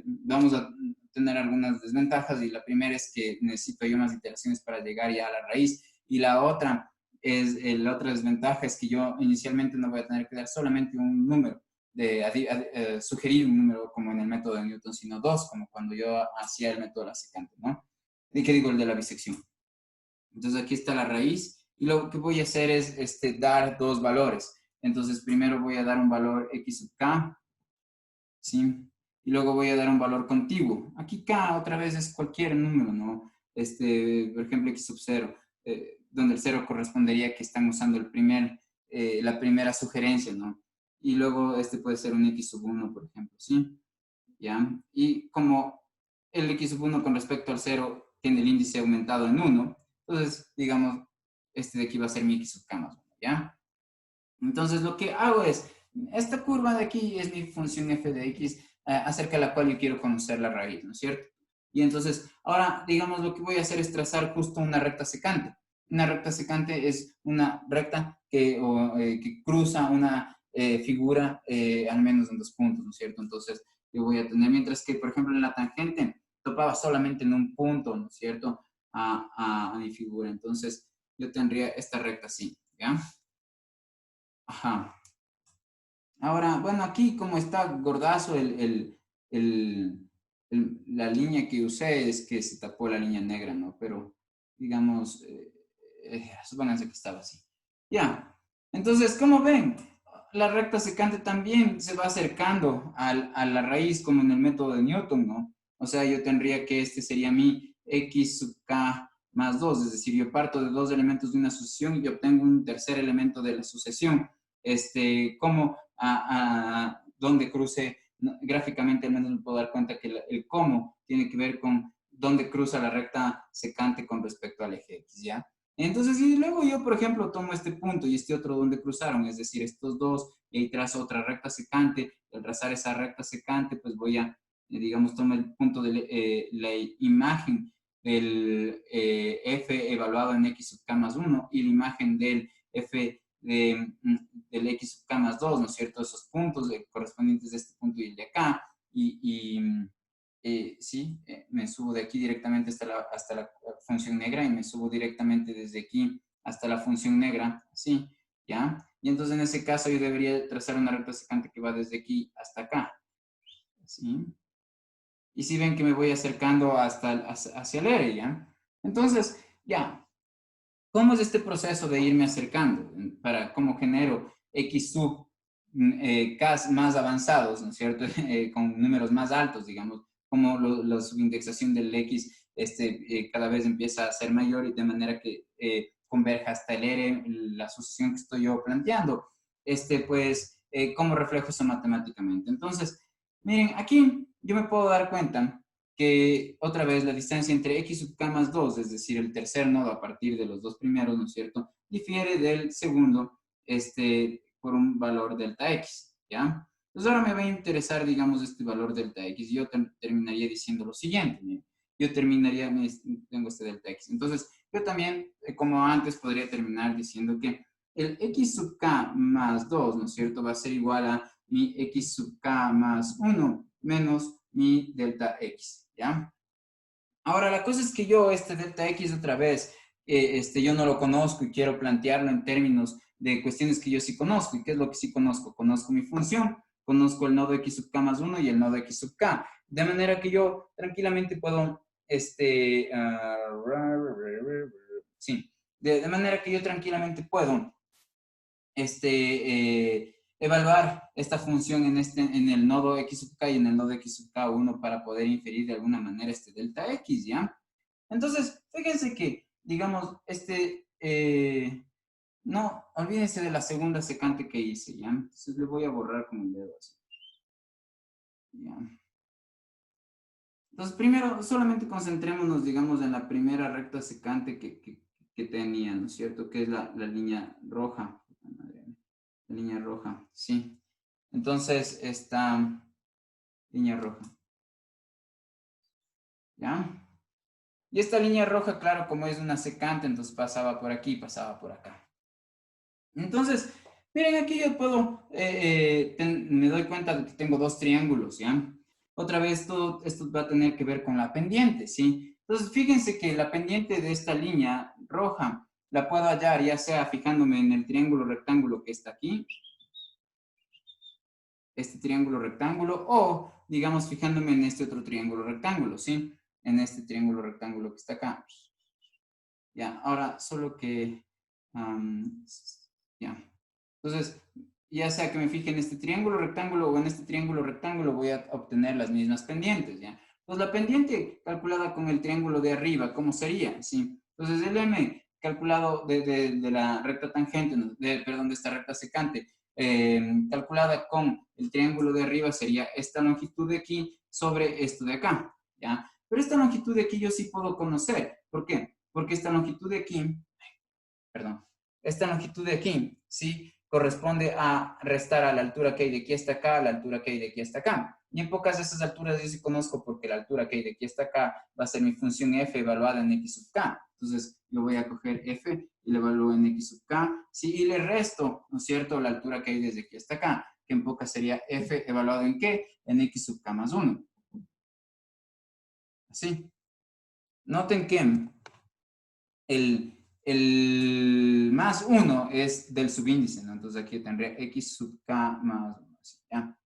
vamos a tener algunas desventajas, y la primera es que necesito yo más iteraciones para llegar ya a la raíz, y la otra la otra desventaja es que yo inicialmente no voy a tener que dar solamente un número, de sugerir un número como en el método de Newton, sino 2, como cuando yo hacía el método de la secante, ¿no? ¿Y qué digo? El de la bisección. Entonces aquí está la raíz, y lo que voy a hacer es dar 2 valores. Entonces primero voy a dar un valor x sub k, ¿sí? Y luego voy a dar un valor contiguo. Aquí k otra vez es cualquier número, ¿no? Por ejemplo, x sub 0, donde el 0 correspondería que están usando la primera sugerencia, ¿no? Y luego puede ser un x sub 1, por ejemplo, ¿sí? ¿Ya? Y como el x sub 1 con respecto al 0 tiene el índice aumentado en 1, entonces, digamos, de aquí va a ser mi x sub k más 1, ¿ya? Entonces, lo que hago es, esta curva de aquí es mi función f de x, acerca de la cual yo quiero conocer la raíz, ¿no es cierto? Y entonces, ahora, digamos, lo que voy a hacer es trazar justo una recta secante. Una recta secante es una recta que cruza una figura al menos en dos puntos, ¿no es cierto? Entonces, yo voy a tener, mientras que, por ejemplo, en la tangente topaba solamente en un punto, ¿no es cierto? A mi figura. Entonces, yo tendría esta recta así, ¿ya? Ajá. Ahora, bueno, aquí como está gordazo la línea que usé es que se tapó la línea negra, ¿no? Pero, digamos, supónganse que estaba así. Ya. Entonces, como ven, la recta secante también se va acercando a la raíz como en el método de Newton, ¿no? O sea, yo tendría que este sería mi x sub k más 2, es decir, yo parto de dos elementos de una sucesión y obtengo un tercer elemento de la sucesión. Como donde cruce, gráficamente al menos me puedo dar cuenta que el cómo tiene que ver con dónde cruza la recta secante con respecto al eje X, ¿ya? Entonces, y luego yo, por ejemplo, tomo este punto y este otro donde cruzaron, es decir, estos dos, y ahí trazo otra recta secante, y al trazar esa recta secante, pues voy a, digamos, tomo el punto de la imagen del f evaluado en x sub k más 1 y la imagen del f del x sub k más 2, ¿no es cierto? Esos puntos correspondientes de este punto y el de acá. Sí, me subo de aquí directamente hasta la función negra y me subo directamente desde aquí hasta la función negra, ¿sí? ¿Ya? Y entonces en ese caso yo debería trazar una recta secante que va desde aquí hasta acá, ¿sí? Y si ven que me voy acercando hacia el R, ¿ya? Entonces, ya, ¿cómo es este proceso de irme acercando? Para cómo genero X sub K más avanzados, ¿no es cierto? Con números más altos, digamos, como la subindexación del X cada vez empieza a ser mayor y de manera que converja hasta el R, la sucesión que estoy yo planteando. Pues, ¿cómo reflejo eso matemáticamente? Entonces, miren, aquí yo me puedo dar cuenta que otra vez la distancia entre x sub k más 2, es decir, el tercer nodo a partir de los dos primeros, ¿no es cierto?, difiere del segundo por un valor delta x, ¿ya? Entonces ahora me va a interesar, digamos, este valor delta x. Yo terminaría diciendo lo siguiente, ¿no? Yo terminaría, tengo este delta x. Entonces, yo también, como antes, podría terminar diciendo que el x sub k más 2, ¿no es cierto?, va a ser igual a mi x sub k más 1 menos mi delta x, ¿ya? Ahora, la cosa es que yo este delta x otra vez, yo no lo conozco y quiero plantearlo en términos de cuestiones que yo sí conozco. ¿Y qué es lo que sí conozco? Conozco mi función, conozco el nodo x sub k más 1 y el nodo x sub k. De manera que yo tranquilamente puedo, sí, de manera que yo tranquilamente puedo evaluar esta función en el nodo x sub k y en el nodo x sub k1 para poder inferir de alguna manera este delta x, ¿ya? Entonces, fíjense que, digamos, no, olvídense de la segunda secante que hice, ¿ya? Entonces le voy a borrar con el dedo así, ¿ya? Entonces, primero, solamente concentrémonos, digamos, en la primera recta secante que tenía, ¿no es cierto? Que es la línea roja. La línea roja, sí. Entonces, esta línea roja, ¿ya? Y esta línea roja, claro, como es una secante, entonces pasaba por aquí, pasaba por acá. Entonces, miren, aquí yo puedo, me doy cuenta de que tengo dos triángulos, ¿ya? Otra vez, todo esto va a tener que ver con la pendiente, ¿sí? Entonces, fíjense que la pendiente de esta línea roja la puedo hallar ya sea fijándome en el triángulo rectángulo que está aquí, este triángulo rectángulo, o, digamos, fijándome en este otro triángulo rectángulo, ¿sí? En este triángulo rectángulo que está acá. Ya, ahora solo que, ya. Entonces, ya sea que me fije en este triángulo rectángulo o en este triángulo rectángulo, voy a obtener las mismas pendientes, ¿ya? Pues la pendiente calculada con el triángulo de arriba, ¿cómo sería? ¿Sí? Entonces, el m calculado de la recta tangente, perdón, de esta recta secante, calculada con el triángulo de arriba sería esta longitud de aquí sobre esto de acá, ¿ya? Pero esta longitud de aquí yo sí puedo conocer. ¿Por qué? Porque esta longitud de aquí, perdón, esta longitud de aquí, ¿sí? Corresponde a restar a la altura que hay de aquí hasta acá, a la altura que hay de aquí hasta acá. Y en pocas de esas alturas yo sí conozco porque la altura que hay de aquí hasta acá va a ser mi función f evaluada en x sub k. Entonces, yo voy a coger f y le evalúo en x sub k, ¿sí? Y le resto, ¿no es cierto?, la altura que hay desde aquí hasta acá, que en pocas sería f evaluado en ¿qué? En x sub k más 1. Así. Noten que el más 1 es del subíndice, ¿no? Entonces aquí tendría x sub k más 1. Así, ¿ya?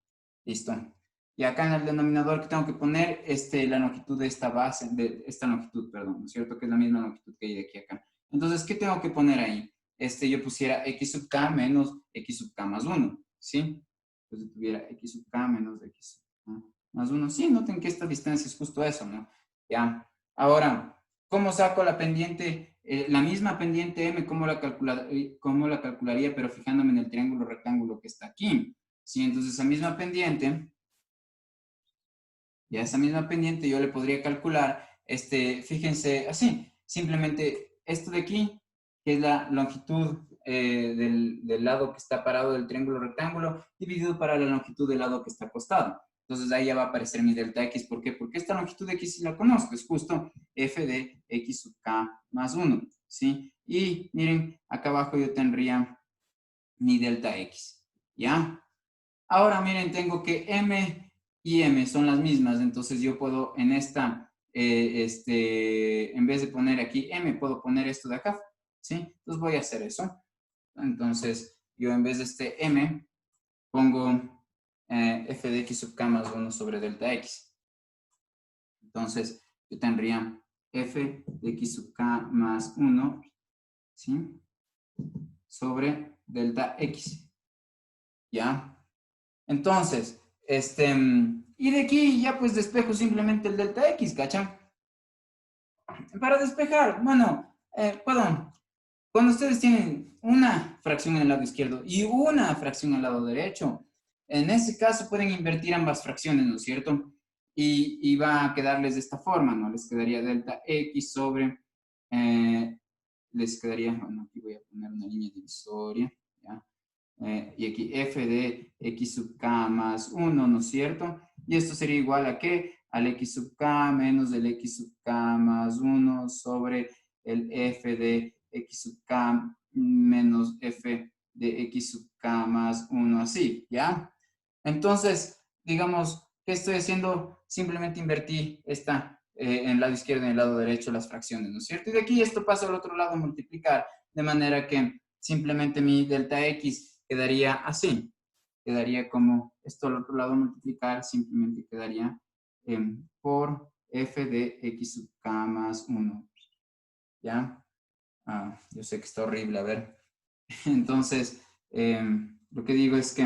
Listo. Y acá en el denominador que tengo que poner la longitud de esta base, de esta longitud, perdón, ¿no es cierto? Que es la misma longitud que hay de aquí a acá. Entonces, ¿qué tengo que poner ahí? Yo pusiera x sub k menos x sub k más 1, ¿sí? Entonces tuviera x sub k menos x sub k más 1. Sí, noten que esta distancia es justo eso, ¿no? Ya. Ahora, ¿cómo saco la pendiente? La misma pendiente m, ¿cómo la calcularía? Pero fijándome en el triángulo rectángulo que está aquí. Sí, entonces esa misma pendiente, ya esa misma pendiente yo le podría calcular, fíjense, así, simplemente esto de aquí, que es la longitud del lado que está parado del triángulo rectángulo, dividido para la longitud del lado que está acostado. Entonces ahí ya va a aparecer mi delta x. ¿Por qué? Porque esta longitud de x sí la conozco, es justo f de x sub k más 1, ¿sí? Y miren, acá abajo yo tendría mi delta x, ¿ya? Ahora miren, tengo que m y m son las mismas, entonces yo puedo en esta, en vez de poner aquí m, puedo poner esto de acá, ¿sí? Entonces voy a hacer eso. Entonces yo en vez de este m, pongo f de x sub k más 1 sobre delta x. Entonces yo tendría f de x sub k más 1, ¿sí? Sobre delta x, ¿ya? Entonces, y de aquí ya pues despejo simplemente el delta x, ¿cachan? Para despejar, bueno, perdón, cuando ustedes tienen una fracción en el lado izquierdo y una fracción en el lado derecho, en ese caso pueden invertir ambas fracciones, ¿no es cierto? Y va a quedarles de esta forma, ¿no? Les quedaría delta x sobre, les quedaría, bueno, aquí voy a poner una línea divisoria, ¿ya? Y aquí f de x sub k más 1, ¿no es cierto? Y esto sería igual a ¿qué? Al x sub k menos el x sub k más 1 sobre el f de x sub k menos f de x sub k más 1, así, ¿ya? Entonces, digamos, ¿qué estoy haciendo? Simplemente invertí en el lado izquierdo y en el lado derecho las fracciones, ¿no es cierto? Y de aquí esto pasa al otro lado a multiplicar, de manera que simplemente mi delta x quedaría así. Quedaría como esto al otro lado multiplicar, simplemente quedaría por f de x sub k más 1. ¿Ya? Yo sé que está horrible, a ver. Entonces, lo que digo es que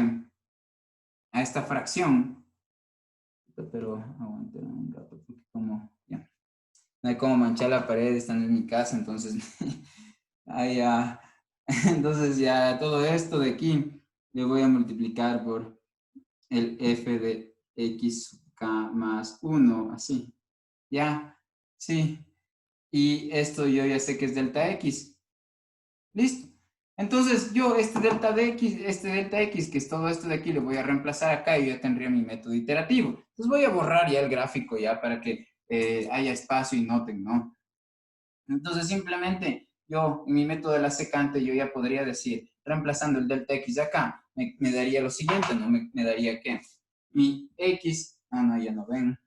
a esta fracción, pero aguanten un rato, porque como, ya, no hay como manchar la pared, están en mi casa, entonces, ahí ya, entonces ya todo esto de aquí le voy a multiplicar por el f de x sub k más 1, así, ya, sí, y esto yo ya sé que es delta x, listo. Entonces yo este delta x, que es todo esto de aquí, lo voy a reemplazar acá y yo ya tendría mi método iterativo. Entonces voy a borrar ya el gráfico ya para que haya espacio y noten, ¿no? Entonces simplemente yo en mi método de la secante yo ya podría decir, reemplazando el delta x de acá, me daría lo siguiente, ¿no? Me daría que mi x, no, ya no ven,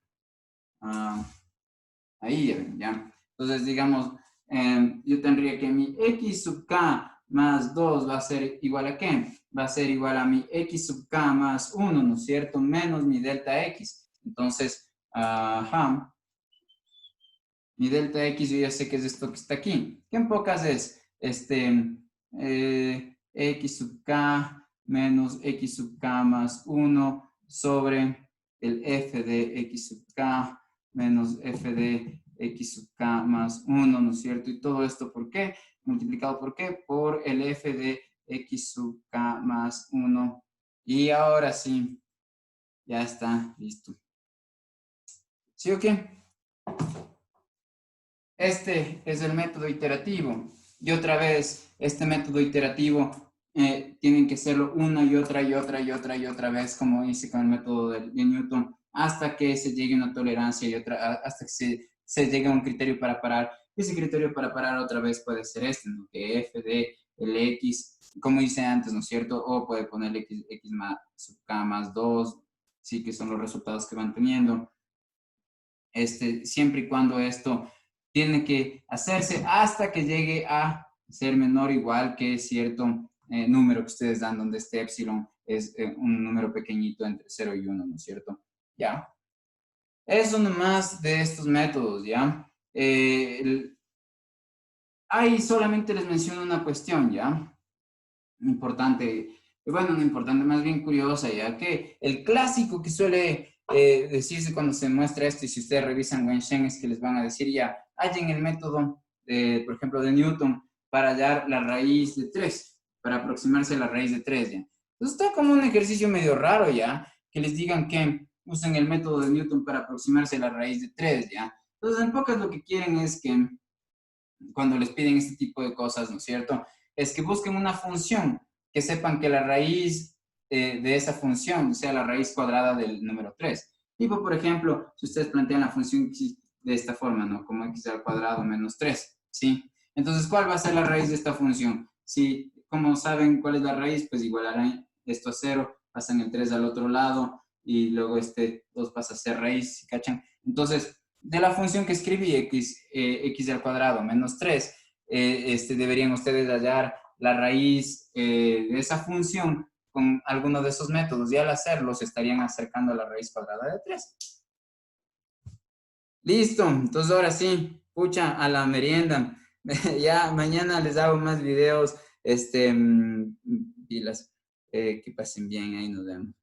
ahí ya ven, ya. Entonces digamos, yo tendría que mi x sub k más 2 va a ser igual a ¿qué? Va a ser igual a mi x sub k más 1, ¿no es cierto? Menos mi delta x. Entonces, ajá, mi delta x yo ya sé que es esto que está aquí. ¿Qué en pocas es? X sub k menos x sub k más 1 sobre el f de x sub k menos f de x sub k más 1, ¿no es cierto? Y todo esto, ¿por qué? Multiplicado por qué? Por el f de x sub k más 1. Y ahora sí, ya está, listo. ¿Sí o qué? Este es el método iterativo. Y otra vez, este método iterativo tienen que hacerlo una y otra y otra y otra y otra vez, como hice con el método de Newton, hasta que se llegue a una tolerancia y otra, hasta que se llegue a un criterio para parar. ese criterio para parar otra vez puede ser este, ¿no? Que f de el x, como hice antes, ¿no es cierto? O puede poner x más sub k más 2, sí, que son los resultados que van teniendo. Siempre y cuando esto tiene que hacerse hasta que llegue a ser menor o igual que cierto número que ustedes dan, donde este epsilon es un número pequeñito entre 0 y 1, ¿no es cierto? ¿Ya? Eso nomás de estos métodos, ¿ya? Ahí solamente les menciono una cuestión, ¿ya? Importante, bueno, no importante, más bien curiosa, ya que el clásico que suele decirse cuando se muestra esto, y si ustedes revisan Wenshen, es que les van a decir ya, hallen el método, por ejemplo, de Newton para hallar la raíz de 3, para aproximarse a la raíz de 3, ¿ya? Entonces está como un ejercicio medio raro, ¿ya? Que les digan que usen el método de Newton para aproximarse a la raíz de 3, ¿ya? Entonces, en pocas lo que quieren es que cuando les piden este tipo de cosas, ¿no es cierto? Es que busquen una función, que sepan que la raíz de esa función sea la raíz cuadrada del número 3. Tipo, por ejemplo, si ustedes plantean la función x de esta forma, ¿no? Como x al cuadrado menos 3, ¿sí? Entonces, ¿cuál va a ser la raíz de esta función? Si, como saben cuál es la raíz, pues igualarán esto a 0, pasan el 3 al otro lado, y luego este 2 pasa a ser raíz, ¿cachan? Entonces, de la función que escribí, x al cuadrado menos 3, deberían ustedes hallar la raíz de esa función con alguno de esos métodos, y al hacerlo se estarían acercando a la raíz cuadrada de 3. Listo, entonces ahora sí, pucha, a la merienda. Ya mañana les hago más videos, y las que pasen bien, ahí nos vemos.